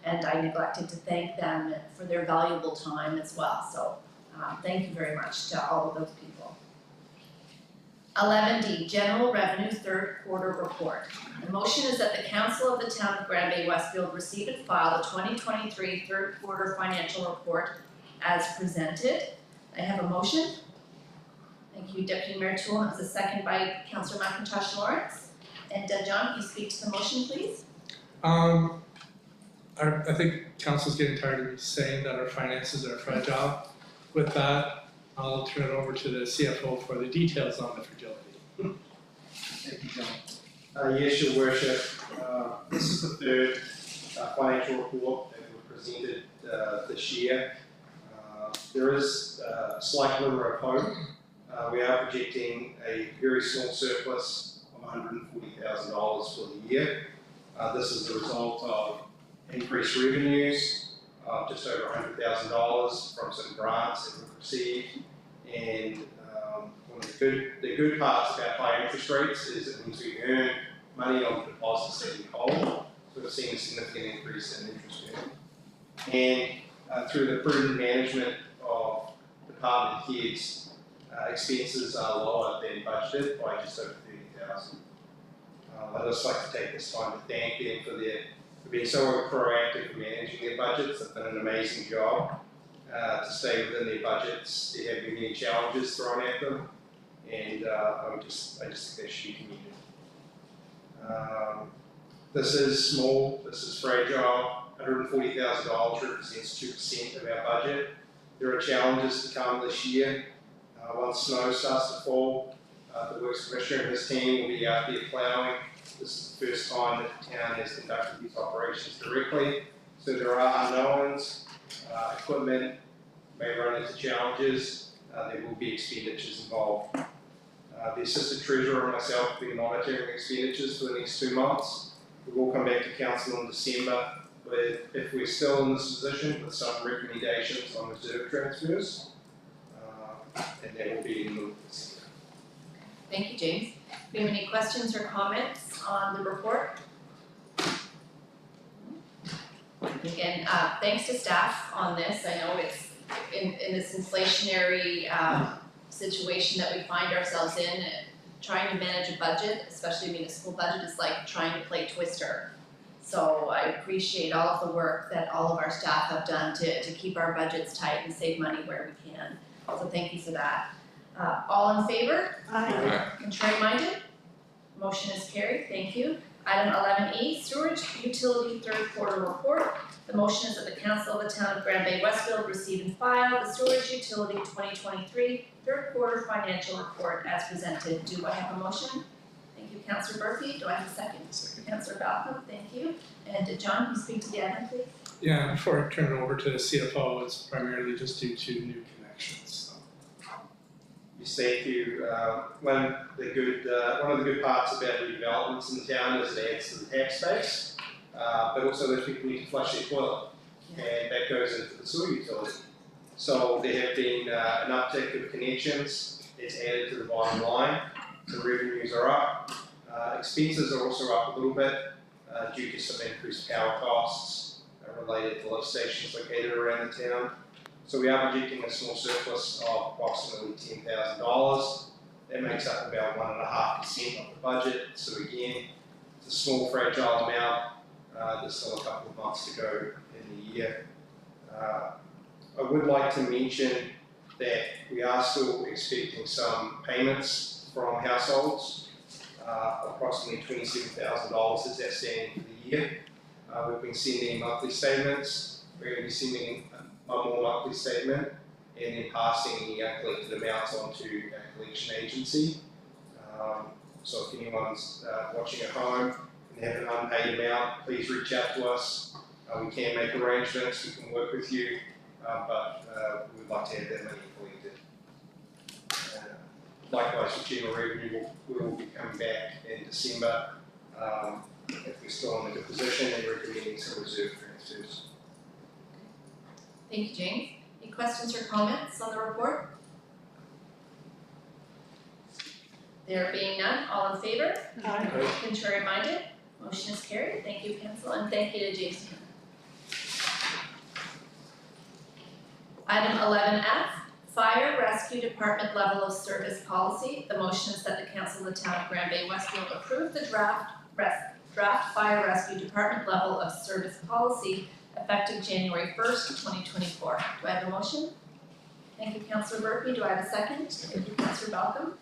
E: and I neglected to thank them for their valuable time as well. So thank you very much to all of those people. 11D, General Revenue Third Quarter Report. The motion is that the Council of the Town of Grand Bay-Westfield receive and file the 2023 Third Quarter Financial Report as presented. I have a motion. Thank you, Deputy Mayor Toole. That's a second by Councillor McIntosh Lawrence. And John, can you speak to the motion, please?
C: I think council's getting tired of me saying that our finances are fragile. With that, I'll turn it over to the CFO for the details on the fragility.
K: Thank you, John. Yes, Your Worship. This is the third financial report that we presented this year. There is a slight glimmer of hope. We are projecting a very small surplus of $140,000 for the year. This is the result of increased revenues of just over $100,000 from some grants that we've received. And one of the good parts about high interest rates is that means we earn money on deposits that we hold. So we've seen a significant increase in interest earned. And through the prudent management of department heads, expenses are lower than budgeted by just over $30,000. I'd just like to take this time to thank them for being so proactive in managing their budgets. They've done an amazing job to stay within their budgets. There have been many challenges thrown at them, and I just think they should be commended. This is small, this is fragile. $140,000 represents 2% of our budget. There are challenges to come this year. Once snow starts to fall, The Works Commissioner and his team will be out there plowing. This is the first time that the town has conducted these operations directly. So there are unknowns, equipment may run into challenges, there will be expenditures involved. The Assistant Treasurer and myself will be monitoring expenditures for the next 2 months. We will come back to Council in December, but if we're still in this position with some recommendations on reserve transfers, and that will be in the December.
A: Thank you, James. Do we have any questions or comments on the report? Again, thanks to staff on this. I know it's in this inflationary situation that we find ourselves in, trying to manage a budget, especially a municipal budget, is like trying to play Twister. So I appreciate all of the work that all of our staff have done to keep our budgets tight and save money where we can. So thank you for that. All in favor? Contrary minded? Motion is carried, thank you. Item 11E, Sewage Utility Third Quarter Report. The motion is that the Council of the Town of Grand Bay-Westfield receive and file the Sewage Utility 2023 Third Quarter Financial Report as presented. Do I have a motion? Thank you, Councillor Murphy. Do I have a second?
B: Second.
A: Councillor Balcom, thank you. And John, can you speak to the item, please?
C: Yeah, before I turn it over to the CFO, it's primarily just due to new connections, so.
K: Yes, thank you. One of the good parts about redevelopments in the town is it adds to the tax base, but also those people need to flush their toilet, and that goes into the sewer utility. So there have been an uptick of connections. It's added to the bottom line. So revenues are up. Expenses are also up a little bit due to some increased power costs related to lift stations located around the town. So we are projecting a small surplus of approximately $10,000. That makes up about 1.5% of the budget. So again, it's a small, fragile amount. There's still a couple of months to go in the year. I would like to mention that we are still expecting some payments from households. Approximately $27,000 is outstanding for the year. We've been sending monthly statements. We're going to be sending one more monthly statement and then passing the uncollected amounts on to our collection agency. So if anyone's watching at home and have an unpaid amount, please reach out to us. We can make arrangements, we can work with you, but we would like to have that money collected. Likewise, for general revenue, we'll be coming back in December if we're still in a good position and recommending some reserve transfers.
A: Thank you, James. Any questions or comments on the report? There being none, all in favor? Contrary minded? Motion is carried. Thank you, Council, and thank you to James. Item 11F, Fire Rescue Department Level of Service Policy. The motion is that the Council of the Town of Grand Bay-Westfield approve the draft Fire Rescue Department Level of Service Policy effective January 1st, 2024. Do I have a motion? Thank you, Councillor Murphy. Do I have a second? Thank you, Councillor Balcom.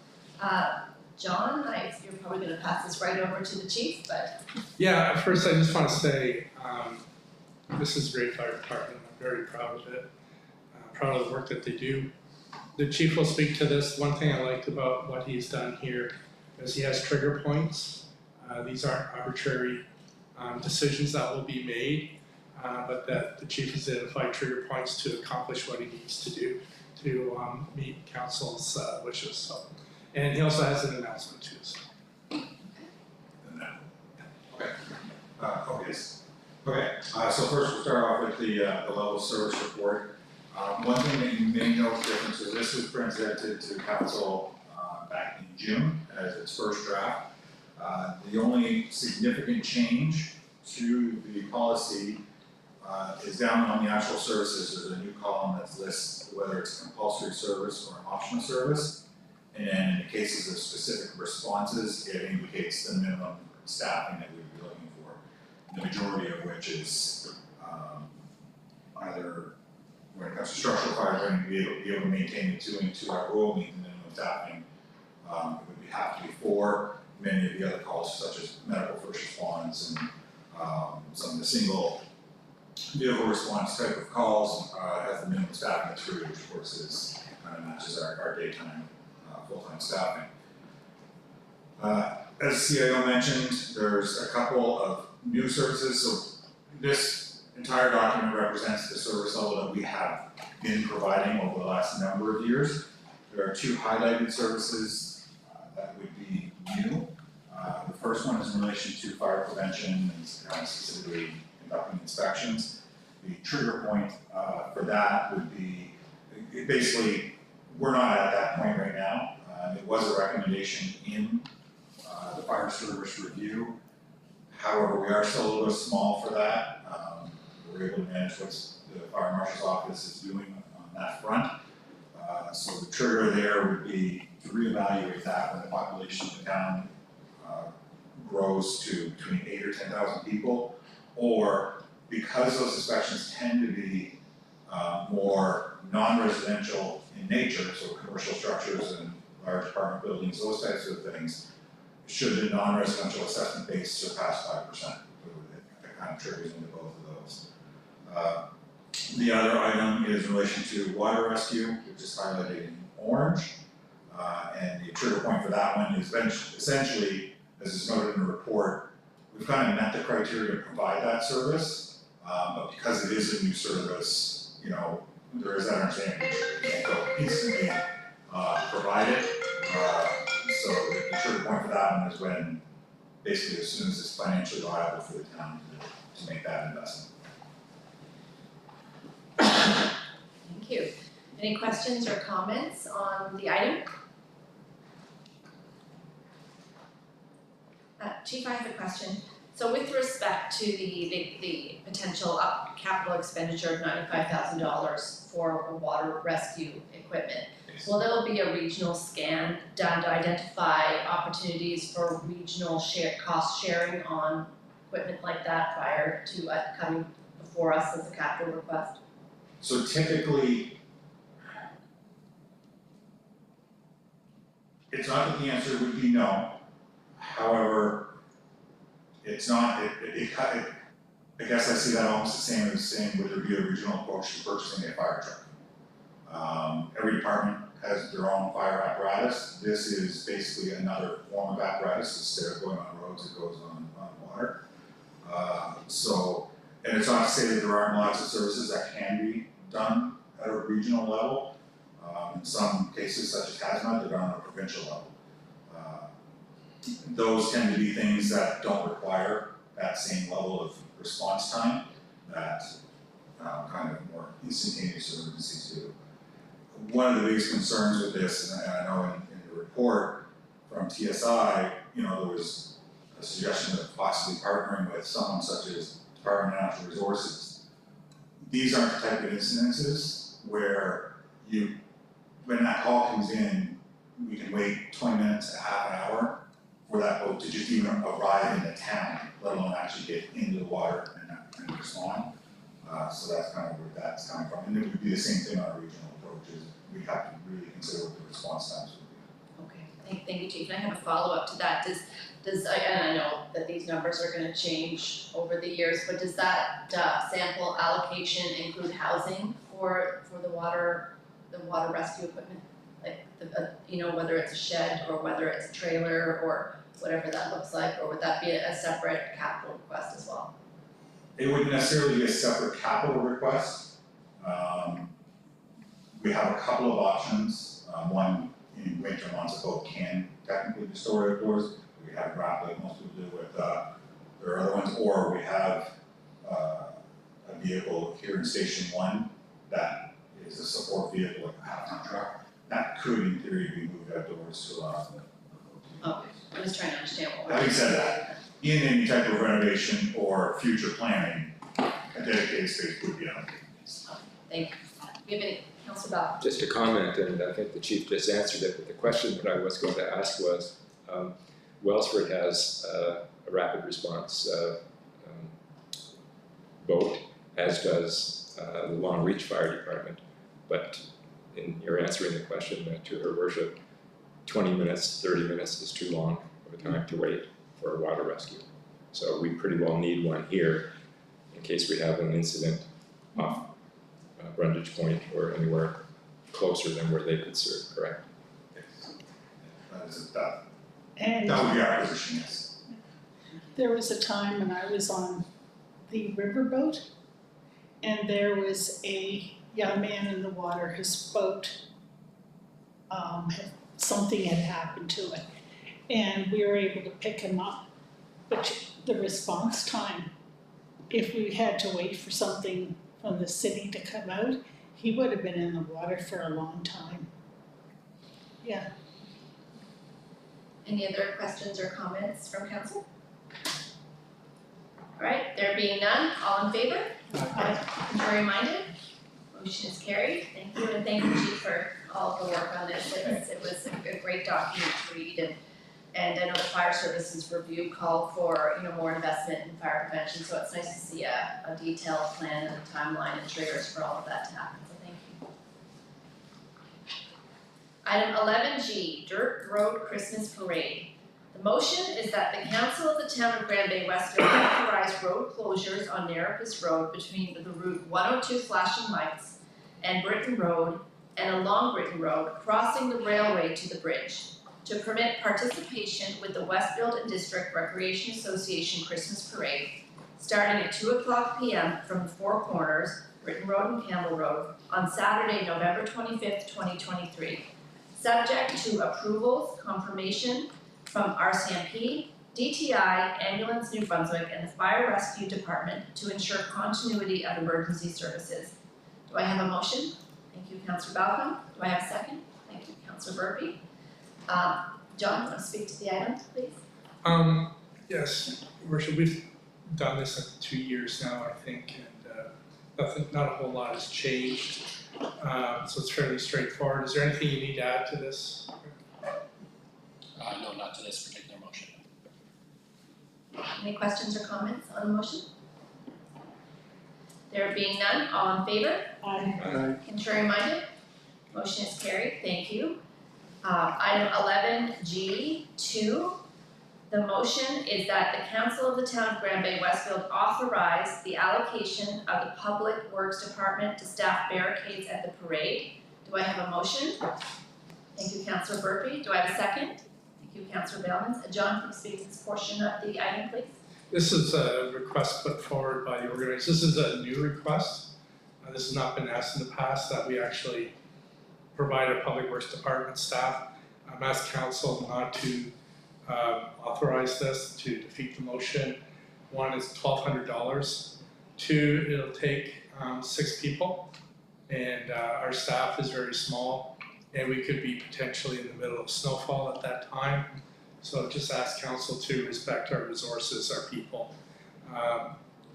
A: John, you're probably going to pass this right over to the chief, but.
C: Yeah, first I just want to say, this is a great fire department. I'm very proud of it. Proud of the work that they do. The chief will speak to this. One thing I liked about what he's done here is he has trigger points. These aren't arbitrary decisions that will be made, but that the chief has identified trigger points to accomplish what he needs to do to meet council's wishes. So, and he also has an announcement too. So.
L: So first we'll start off with the level of service report. One thing that you may notice difference is this was presented to council back in June as its first draft. The only significant change to the policy is down on the actual services. There's a new column that lists whether it's a compulsory service or an optional service. And then in the cases of specific responses, it indicates the minimum staffing that we would be looking for. The majority of which is either when it comes to structural fire training, be able to maintain the 2 and 2 hour rule, meaning the minimum staffing would have to be 4. Many of the other calls, such as medical first response and some of the single vehicle response type of calls, has the minimum staffing of 3, which of course is kind of matches our daytime full-time staffing. As CIO mentioned, there's a couple of new services, so this entire document represents the service level that we have been providing over the last number of years. There are two highlighted services that would be new. The first one is in relation to fire prevention and specifically conducting inspections. The trigger point for that would be, basically, we're not at that point right now. It was a recommendation in the fire service review. However, we are still a little bit small for that. We're able to manage what the fire marshal's office is doing on that front. So the trigger there would be to reevaluate that when the population of the town grows to between 8,000 or 10,000 people, or because those inspections tend to be more non-residential in nature, so commercial structures and large apartment buildings, those types of things, should the non-residential assessment base surpass 5%? It kind of triggers into both of those. The other item is in relation to water rescue, which is highlighted in orange. And the trigger point for that one is essentially, as is noted in the report, we've kind of met the criteria to provide that service, but because it is a new service, you know, there is that understanding we can't go instantly provide it. So the trigger point for that one is when, basically, as soon as it's financially viable for the town to make that investment.
E: Thank you. Any questions or comments on the item? Chief, I have a question. So with respect to the potential capital expenditure of $95,000 for water rescue equipment, will there be a regional scan done to identify opportunities for regional cost sharing on equipment like that prior to coming before us as a capital request?
L: So typically, it's not that the answer would be no. However, it's not, I guess I see that almost the same as saying would there be a regional approach to purchasing a fire truck. Every department has their own fire apparatus. This is basically another form of apparatus. Instead of going on roads, it goes on water. And it's not to say that there aren't lots of services that can be done at a regional level. In some cases, such as hazmat, they're done on a provincial level. Those tend to be things that don't require that same level of response time that kind of more instantaneous emergencies do. One of the biggest concerns with this, and I know in the report from TSI, you know, there was a suggestion of possibly partnering with someone such as Department of Natural Resources. These aren't the type of incidences where when that call comes in, we can wait 20 minutes to half an hour for that boat to just even arrive in the town, let alone actually get into the water and respond. So that's kind of where that's coming from. And it would be the same thing on a regional approach, is we have to really consider what the response times would be.
E: Okay, thank you, Chief. And I have a follow-up to that. And I know that these numbers are gonna change over the years, but does that sample allocation include housing for the water rescue equipment? Like, you know, whether it's a shed or whether it's a trailer or whatever that looks like, or would that be a separate capital request as well?
L: It wouldn't necessarily be a separate capital request. We have a couple of options. One, in winter months, a boat can technically be stored outdoors. We have raft like most people do with, there are other ones, or we have a vehicle here in Station 1 that is a support vehicle, like a half-ton truck. That could, in theory, be moved outdoors to allow the boat to.
E: Okay, I'm just trying to understand what we're.
L: Having said that, in any type of renovation or future planning, a dedicated space would be allocated.
E: Thank you. Do you have any, Councilor Bell?
B: Just a comment, and I think the chief just answered it, but the question that I was going to ask was, Wellsford has a rapid response boat, as does the Long Reach Fire Department, but in your answering the question to her worship, 20 minutes, 30 minutes is too long of a time to wait for a water rescue. So we pretty well need one here in case we have an incident off Brundage Point or anywhere closer than where they could serve, correct?
L: Yes. That is that.
H: And
L: That would be our position, yes.
H: there was a time when I was on the riverboat, and there was a young man in the water. His boat, something had happened to it, and we were able to pick him up. But the response time, if we had to wait for something from the city to come out, he would have been in the water for a long time. Yeah.
E: Any other questions or comments from council? Alright, there being none, all in favor? Contrary minded? Motion is carried, thank you, and thank you, Chief, for all of the work on this, it was a great document to read, and I know the fire services review called for, more investment in fire prevention, so it's nice to see a detailed plan and a timeline and triggers for all of that to happen, so thank you. Item 11G, Dirt Road Christmas Parade. The motion is that the council of the town of Grand Bay-Westfield authorize road closures on Narrapus Road between the route 102 Flashing Lights and Britton Road and along Britton Road, crossing the railway to the bridge, to permit participation with the Westfield and District Recreation Association Christmas Parade, starting at 2:00 p.m. from the Four Corners, Britton Road and Campbell Road, on Saturday, November 25th, 2023. Subject to approvals, confirmation from RCMP, DTI, Ambulance New Brunswick, and the Fire Rescue Department to ensure continuity of emergency services. Do I have a motion? Thank you, Councillor Balcom. Do I have a second? Thank you, Councillor Burpee. John, want to speak to the item, please?
C: Yes, Your Worship, we've done this in 2 years now, I think, and not a whole lot has changed. So it's fairly straightforward. Is there anything you need to add to this?
G: No, not to this particular motion.
E: Any questions or comments on the motion? There being none, all in favor? Contrary minded? Motion is carried, thank you. Item 11G2, the motion is that the council of the town of Grand Bay-Westfield authorize the allocation of the Public Works Department to staff barricades at the parade. Do I have a motion? Thank you, Councillor Burpee. Do I have a second? Thank you, Councillor Bailmans. John, can you speak to this portion of the item, please?
C: This is a request put forward by the organizers. This is a new request. This has not been asked in the past, that we actually provide a Public Works Department staff. I'm asked council not to authorize this, to defeat the motion. One is $1,200. Two, it'll take 6 people, and our staff is very small, and we could be potentially in the middle of snowfall at that time. So just ask council to respect our resources, our people.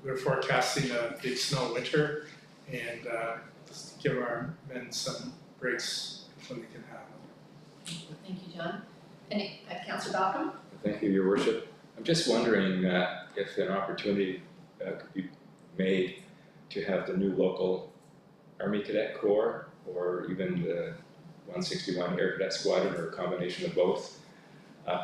C: We're forecasting a big snow winter, and just give our men some breaks when they can have them.
E: Thank you, John. Any, Councillor Balcom?
B: Thank you, Your Worship. I'm just wondering if an opportunity could be made to have the new local Army Cadet Corps or even the 161 Air Cadet Squadron, or a combination of both,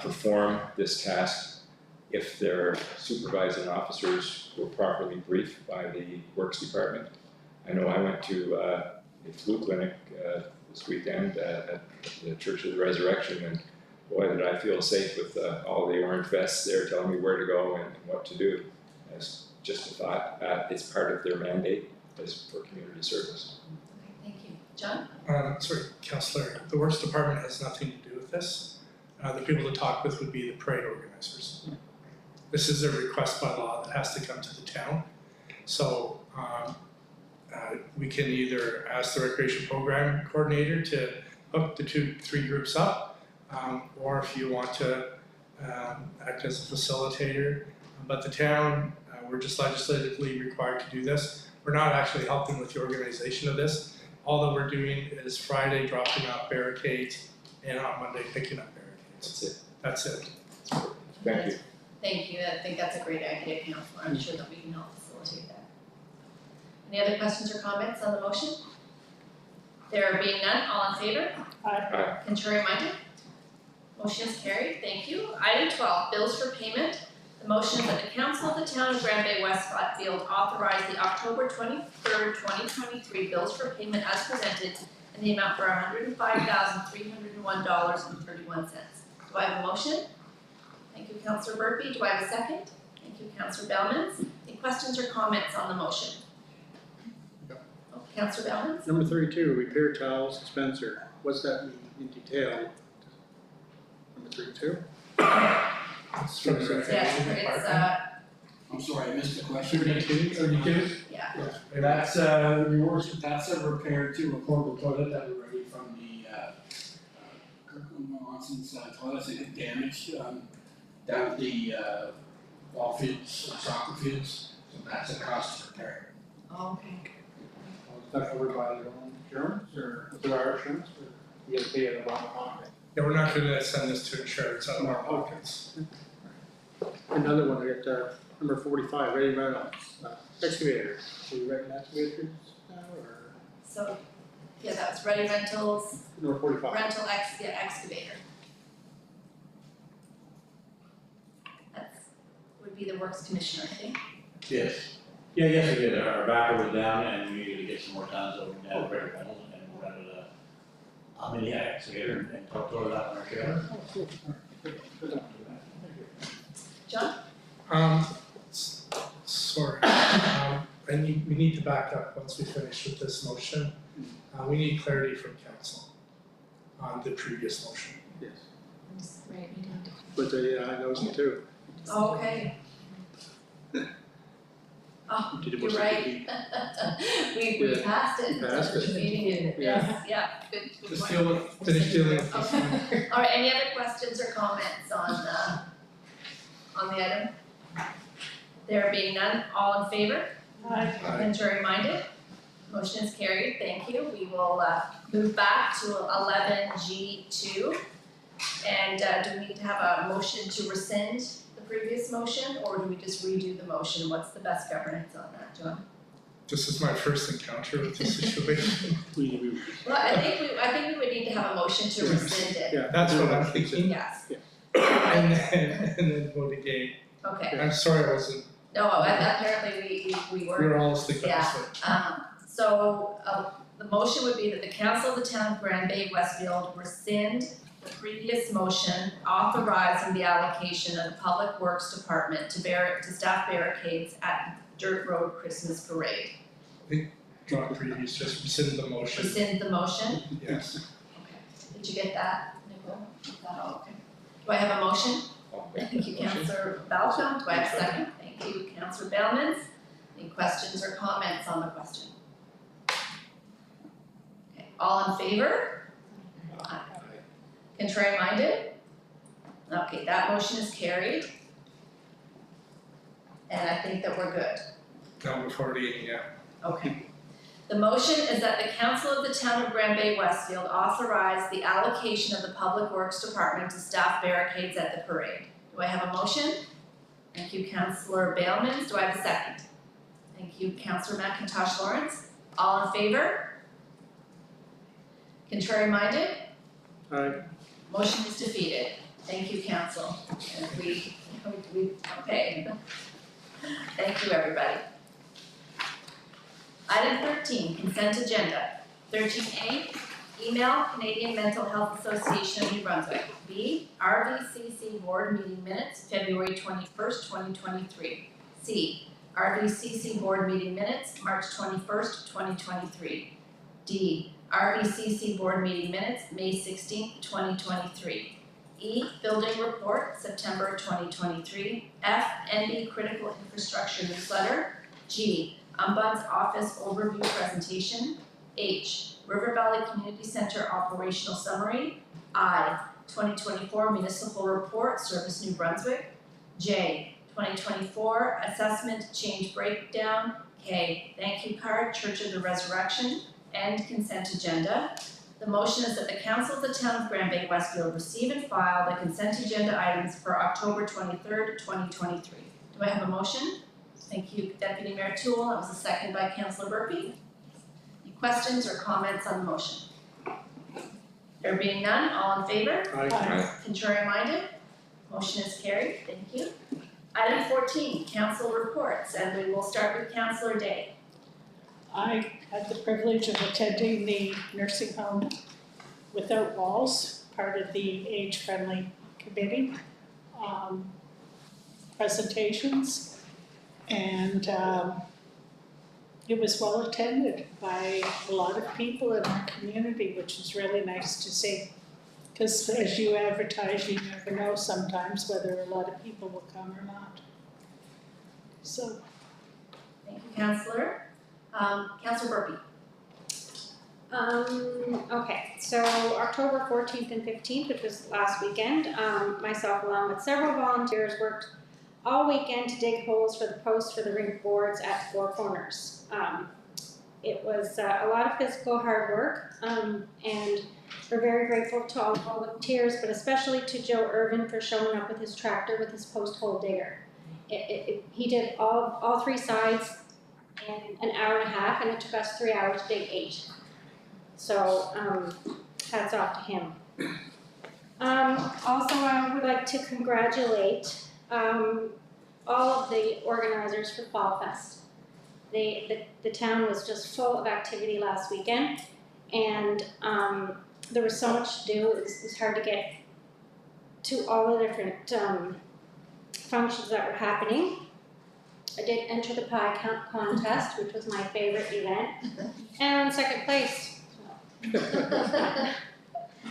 B: perform this task if their supervising officers were properly briefed by the Works Department. I know I went to a flu clinic this weekend at the Church of the Resurrection, and boy, did I feel safe with all the orange vests there telling me where to go and what to do. As just a thought, it's part of their mandate as for community service.
E: Okay, thank you. John?
C: Sorry, Councillor, the Works Department has nothing to do with this. The people to talk with would be the parade organizers. This is a request by law that has to come to the town. So we can either ask the recreation program coordinator to hook the 2-3 groups up, or if you want to act as a facilitator. But the town, we're just legislatively required to do this. We're not actually helping with the organization of this. All that we're doing is Friday dropping off barricades and on Monday picking up barricades. That's it.
B: Thank you.
E: Thank you. I think that's a great idea, Councillor. I'm sure that we can help facilitate that. Any other questions or comments on the motion? There being none, all in favor?
B: Aye.
E: Contrary minded? Motion is carried, thank you. Item 12, bills for payment. The motion is that the council of the town of Grand Bay-Westfield authorize the October 23rd, 2023 bills for payment as presented in the amount for $105,301.31. Do I have a motion? Thank you, Councillor Burpee. Do I have a second? Thank you, Councillor Bellmans. Any questions or comments on the motion?
J: No.
E: Oh, Councillor Bellmans?
J: Number 32, repair towels dispenser, what's that mean in detail? Number 32?
C: It's from the
E: Yes,
C: recreation
E: it's,
C: department.
M: I'm sorry, I missed the question.
C: 32?
E: yeah,
M: That's, your worship, that's a repair to a portable toilet that we ready from the, Kirkland Watson's toilets that get damaged, down at the, ball fields, soccer fields, so that's a cost to repair.
E: okay.
J: Is that covered by their own insurance, or is it our insurance, or you gotta pay it out of pocket?
C: Yeah, we're not gonna send this to insurance out of our pockets.
J: Another one, I got, number 45, ready rentals, excavator, are you renting excavators now, or
E: So, yeah, that's Ready Rentals,
J: number 45?
E: rental excavator. That's, would be the works commissioner, I think.
I: Yes. Yeah, yes, we did, our backer was down and we needed to get some more tons, so we had a ready rentals and we rented a mini excavator and towed it out on our trailer.
J: Oh, cool.
E: John?
C: Sorry, we need to back up once we finish with this motion. We need clarity from council on the previous motion.
J: Yes,
F: Right, we did.
J: but yeah, I noticed it too.
E: Okay. Oh,
J: Did it
E: you're
J: was
E: right. We
J: Yeah.
E: passed it.
J: We passed it.
E: Meeting.
J: Yeah.
E: Yeah, good
C: Just
E: point.
C: finish dealing with this one.
E: Okay. All right, any other questions or comments on the item? There being none, all in favor? Contrary minded? Motion is carried, thank you. We will move back to 11G2. And do we need to have a motion to rescind the previous motion, or do we just redo the motion? What's the best governance on that, John?
C: This is my first encounter with this situation.
E: Well, I think we would need to have a motion to rescind it.
J: Yeah,
C: That's what I'm thinking.
E: Yes,
C: And then vote again.
E: okay.
C: I'm sorry I wasn't,
E: No, apparently we
C: we
E: were.
C: were all asleep at the
E: Yeah.
C: switch.
E: So, the motion would be that the council of the town of Grand Bay-Westfield rescind the previous motion authorizing the allocation of the Public Works Department to staff barricades at Dirt Road Christmas Parade.
C: John Previous just rescinded the motion,
E: Rescind the motion?
C: yes.
E: Okay. Did you get that, Nicole? Is that all okay? Do I have a motion? Thank you, Councillor Balcom. Do I have a second? Thank you, Councillor Bellmans. Any questions or comments on the question? Okay, all in favor? Aye. Contrary minded? Okay, that motion is carried. And I think that we're good.
C: No, before reading, yeah.
E: Okay. The motion is that the council of the town of Grand Bay-Westfield authorize the allocation of the Public Works Department to staff barricades at the parade. Do I have a motion? Thank you, Councillor Bailmans. Do I have a second? Thank you, Councillor McIntosh Lawrence. All in favor? Contrary minded?
J: Aye.
E: Motion is defeated. Thank you, council. And we, okay. Thank you, everybody. Item 13, consent agenda. 13A, email Canadian Mental Health Association of New Brunswick. B, RVCC board meeting minutes, February 21st, 2023. C, RVCC board meeting minutes, March 21st, 2023. D, RVCC board meeting minutes, May 16th, 2023. E, building report, September 2023. F, NB critical infrastructure newsletter. G, Ombuds office overview presentation. H, River Valley Community Center operational summary. I, 2024 municipal report, Service New Brunswick. J, 2024 assessment change breakdown. K, thank you card, Church of the Resurrection. End consent agenda. The motion is that the council of the town of Grand Bay-Westfield receive and file the consent agenda items for October 23rd, 2023. Do I have a motion? Thank you, Deputy Mayor Toole. That was a second by Councillor Burpee. Any questions or comments on the motion? There being none, all in favor?
J: Aye.
E: Contrary minded? Motion is carried. Thank you. Item 14, council reports, and we will start with Councillor Day.
H: I had the privilege of attending the nursing home Without Walls, part of the age-friendly committee. presentations. And it was well attended by a lot of people in our community, which is really nice to see. Because as you advertise, you never know sometimes whether a lot of people will come or not. So,
E: Thank you, Councillor. Councillor Burpee.
N: Okay, so October 14th and 15th, which was last weekend, myself along with several volunteers worked all weekend to dig holes for the posts for the rink boards at Four Corners. It was a lot of physical hard work, and we're very grateful to all the volunteers, but especially to Joe Irvin for showing up with his tractor with his post hole digger. He did all 3 sides in an hour and a half, and it took us 3 hours to dig 8. So hats off to him. Also, I would like to congratulate all of the organizers for Fall Fest. The town was just full of activity last weekend, and there was so much to do. It was hard to get to all the different functions that were happening. I did enter the pie count contest, which was my favorite event, and in second place. That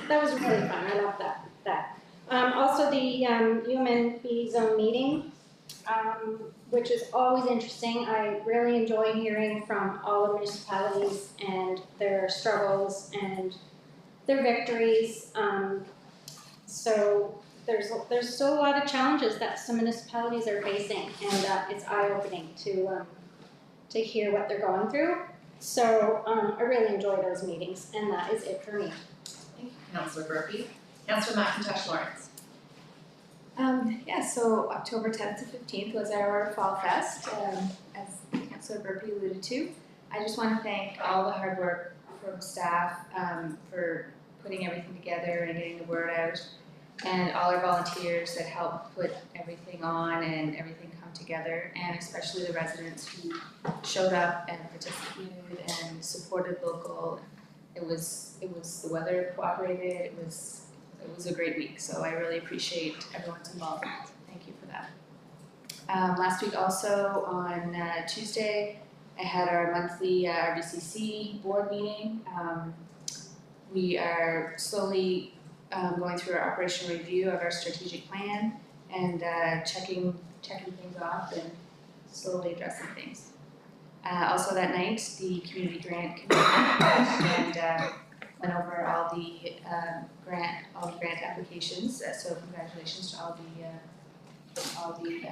N: was really fun. I love that. Also, the UMNB zone meeting, which is always interesting. I really enjoy hearing from all the municipalities and their struggles and their victories. So there's still a lot of challenges that some municipalities are facing, and it's eye-opening to hear what they're going through. So I really enjoy those meetings, and that is it for me.
E: Thank you, Councillor Burpee. Councillor McIntosh Lawrence.
F: Yeah, so October 10th to 15th was our Fall Fest, as Councillor Burpee alluded to. I just want to thank all the hard work from staff for putting everything together and getting the word out, and all our volunteers that helped put everything on and everything come together, and especially the residents who showed up and participated and supported local. It was the weather cooperated. It was a great week, so I really appreciate everyone's involvement. Thank you for that. Last week also on Tuesday, I had our monthly RBCC board meeting. We are slowly going through our operational review of our strategic plan and checking things off and slowly addressing things. Also that night, the community grant committee and went over all the grant applications. So congratulations to all the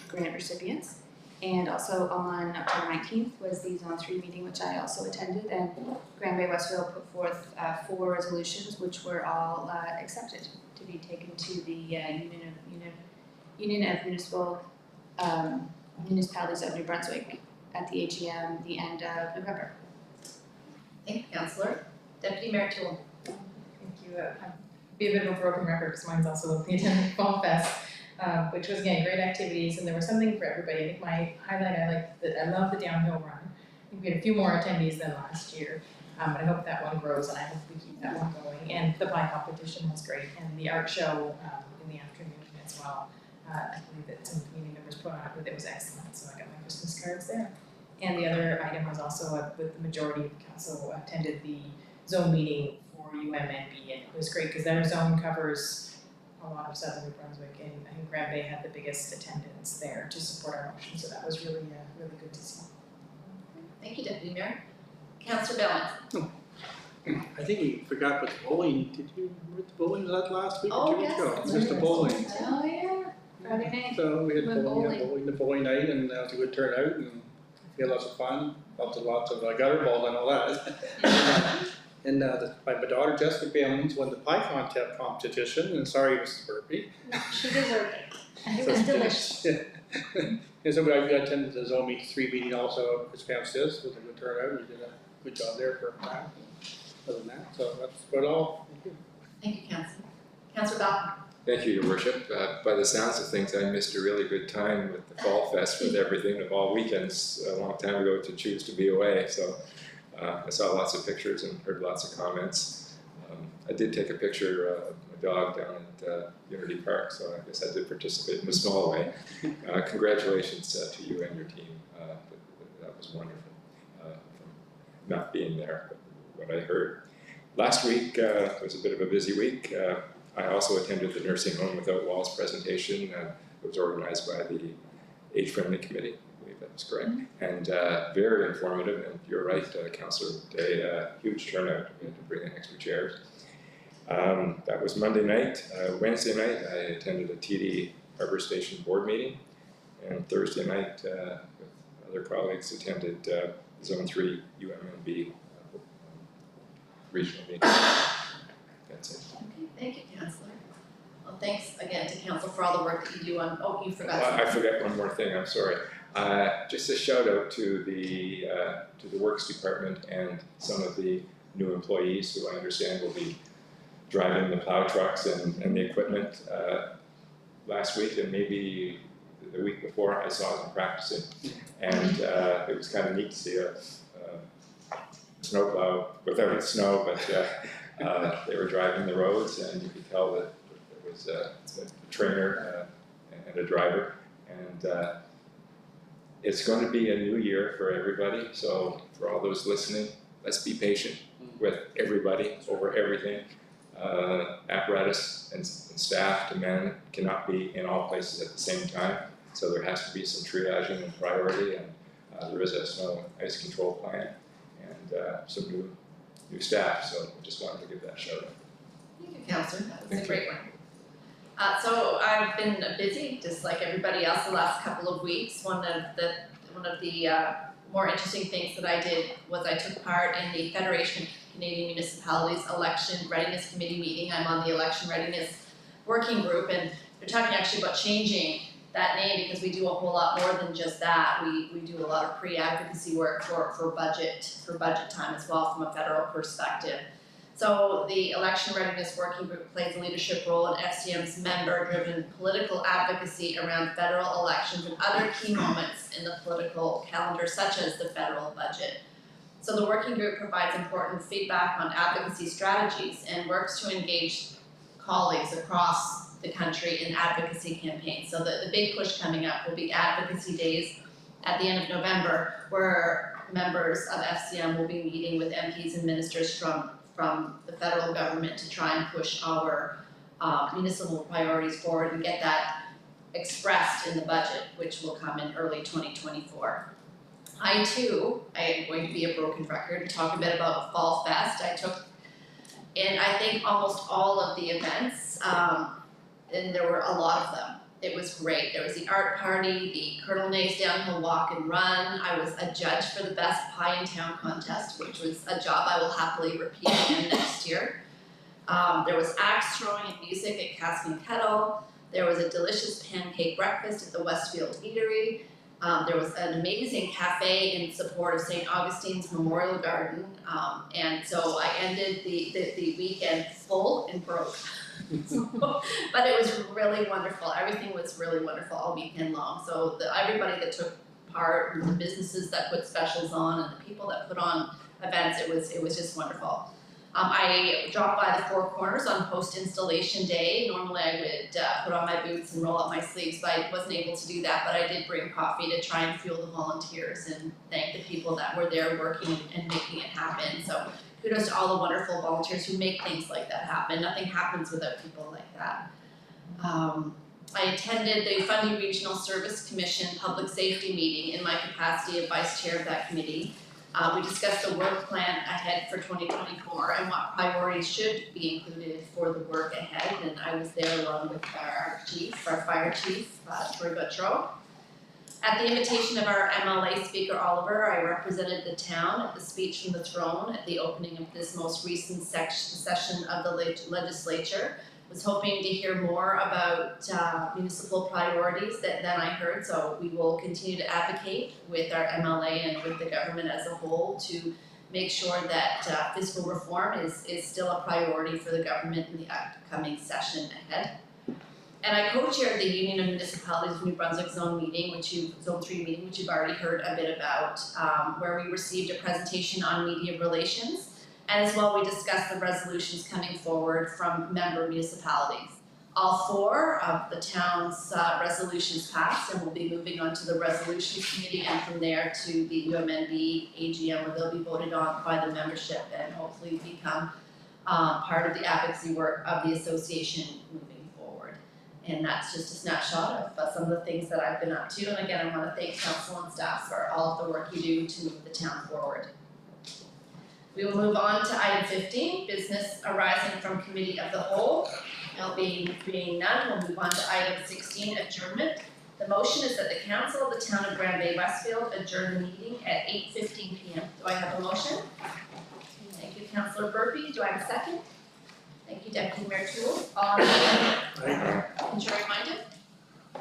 F: grant recipients. And also on October 19th was the Zone 3 meeting, which I also attended, and Grand Bay-Westfield put forth 4 resolutions, which were all accepted to be taken to the Union of Municipalities of New Brunswick at the AGM the end of November.
E: Thank you, Councillor. Deputy Mayor Toole.
D: Thank you. I'll be a bit of a broken record because mine's also the attending Fall Fest, which was again great activities, and there was something for everybody. I think my highlight, I love the downhill run. I think we had a few more attendees than last year, but I hope that one grows, and I hope we keep that one going. And the pie competition was great, and the art show in the afternoon as well. I believe that some community members put on it, but it was excellent, so I got my Christmas cards there. And the other item was also with the majority of council attended the zone meeting for UMNB, and it was great because their zone covers a lot of southern New Brunswick, and I think Grand Bay had the biggest attendance there to support our motion, so that was really good to see.
E: Thank you, Deputy Mayor. Councillor Bellin.
J: I think we forgot about the bowling. Did you remember the bowling? Was that last week
E: Oh,
J: or 2 weeks
E: yes,
J: ago?
E: that's
J: Just the bowling.
F: Oh yeah, Friday night.
J: So we had
F: Went
J: bowling, the bowling night, and that was a good turnout, and we had lots of fun. Lots of gutter balls and all that. And my daughter Jessica Billings won the pie contest competition, and sorry, Mrs. Burpee.
N: No, she deserved it. It was delicious.
J: And so I attended the Zone 3 meeting also, which Pam says was a good turnout. You did a good job there for that. Other than that, so that's about all. Thank you.
E: Thank you, Councillor. Councillor Goff.
B: Thank you, Your Worship. By the sounds of things, I missed a really good time with the Fall Fest with everything of all weekends a long time ago to choose to be away. So I saw lots of pictures and heard lots of comments. I did take a picture of my dog down at Unity Park, so I guess I did participate in a small way. Congratulations to you and your team. That was wonderful. From not being there, but what I heard. Last week was a bit of a busy week. I also attended the Nursing Home Without Walls presentation. It was organized by the Age Friendly Committee. I believe that was correct. And very informative, and you're right, Councillor Day, huge turnout. We had to bring in extra chairs. That was Monday night. Wednesday night, I attended a TD Harbour Station board meeting, and Thursday night, with other colleagues, attended Zone 3 UMNB regional meeting. That's it.
E: Okay, thank you, Councillor. Well, thanks again to Council for all the work that you do on, oh, you forgot
B: I forget one more thing, I'm sorry. Just a shout out to the Works Department and some of the new employees who I understand will be driving the plow trucks and the equipment. Last week and maybe the week before, I saw them practicing, and it was kind of neat to see a snowplow without snow, but they were driving the roads, and you could tell that there was a trainer and a driver, and it's going to be a new year for everybody. So for all those listening, let's be patient with everybody over everything. Apparatus and staff to man cannot be in all places at the same time, so there has to be some triaging and priority, and there is a snow and ice control plan and some new staff, so I just wanted to give that shout out.
E: Thank you, Councillor, that was a great one. So I've been busy, just like everybody else, the last couple of weeks. One of the more interesting things that I did was I took part in the Federation of Canadian Municipalities Election Readiness Committee meeting. I'm on the Election Readiness Working Group, and they're talking actually about changing that name because we do a whole lot more than just that. We do a lot of pre-advocacy work for budget time as well from a federal perspective. So the Election Readiness Working Group plays a leadership role in FCM's member-driven political advocacy around federal elections and other key moments in the political calendar, such as the federal budget. So the working group provides important feedback on advocacy strategies and works to engage colleagues across the country in advocacy campaigns. So the big push coming up will be advocacy days at the end of November, where members of FCM will be meeting with MPs and ministers from the federal government to try and push our municipal priorities forward and get that expressed in the budget, which will come in early 2024. I too, I am going to be a broken record and talk a bit about Fall Fest. I took in, I think, almost all of the events, and there were a lot of them. It was great. There was the art party, the Colonel Nay's Downhill Walk and Run. I was a judge for the Best Pie in Town contest, which was a job I will happily repeat again next year. There was axe throwing and music at Cask and Kettle. There was a delicious pancake breakfast at the Westfield Eatery. There was an amazing cafe in support of St. Augustine's Memorial Garden, and so I ended the weekend full and broke. But it was really wonderful. Everything was really wonderful all weekend long. So everybody that took part, and the businesses that put specials on, and the people that put on events, it was just wonderful. I dropped by the Four Corners on post-installation day. Normally I would put on my boots and roll up my sleeves, but I wasn't able to do that. But I did bring coffee to try and fuel the volunteers and thank the people that were there working and making it happen. So kudos to all the wonderful volunteers who make things like that happen. Nothing happens without people like that. I attended the Fundy Regional Service Commission Public Safety meeting in my capacity of Vice Chair of that committee. We discussed the work plan ahead for 2024 and what priorities should be included for the work ahead, and I was there along with our chief, our fire chief, Troy Gautreau. At the invitation of our MLA Speaker Oliver, I represented the town at the speech from the throne at the opening of this most recent session of the legislature. Was hoping to hear more about municipal priorities than I heard, so we will continue to advocate with our MLA and with the government as a whole to make sure that fiscal reform is still a priority for the government in the upcoming session ahead. And I co-chaired the Union of Municipalities of New Brunswick Zone 3 meeting, which you've already heard a bit about, where we received a presentation on media relations
A: And as well, we discussed the resolutions coming forward from member municipalities. All 4 of the town's resolutions passed, and we'll be moving on to the resolutions committee and from there to the UMNB AGM, where they'll be voted on by the membership and hopefully become part of the advocacy work of the association moving forward. And that's just a snapshot of some of the things that I've been up to. And again, I want to thank council and staff for all of the work you do to move the town forward. We will move on to item 15, business arising from committee of the whole. Now being none, we'll move on to item 16, adjournment. The motion is that the council of the town of Grand Bay-Westfield adjourn the meeting at 8:15 p.m. Do I have a motion? Thank you, Councillor Burpee. Do I have a second? Thank you, Deputy Mayor Toole. All in favor? Contrary minded?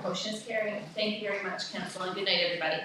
A: Motion is carried. Thank you very much, council, and good night, everybody.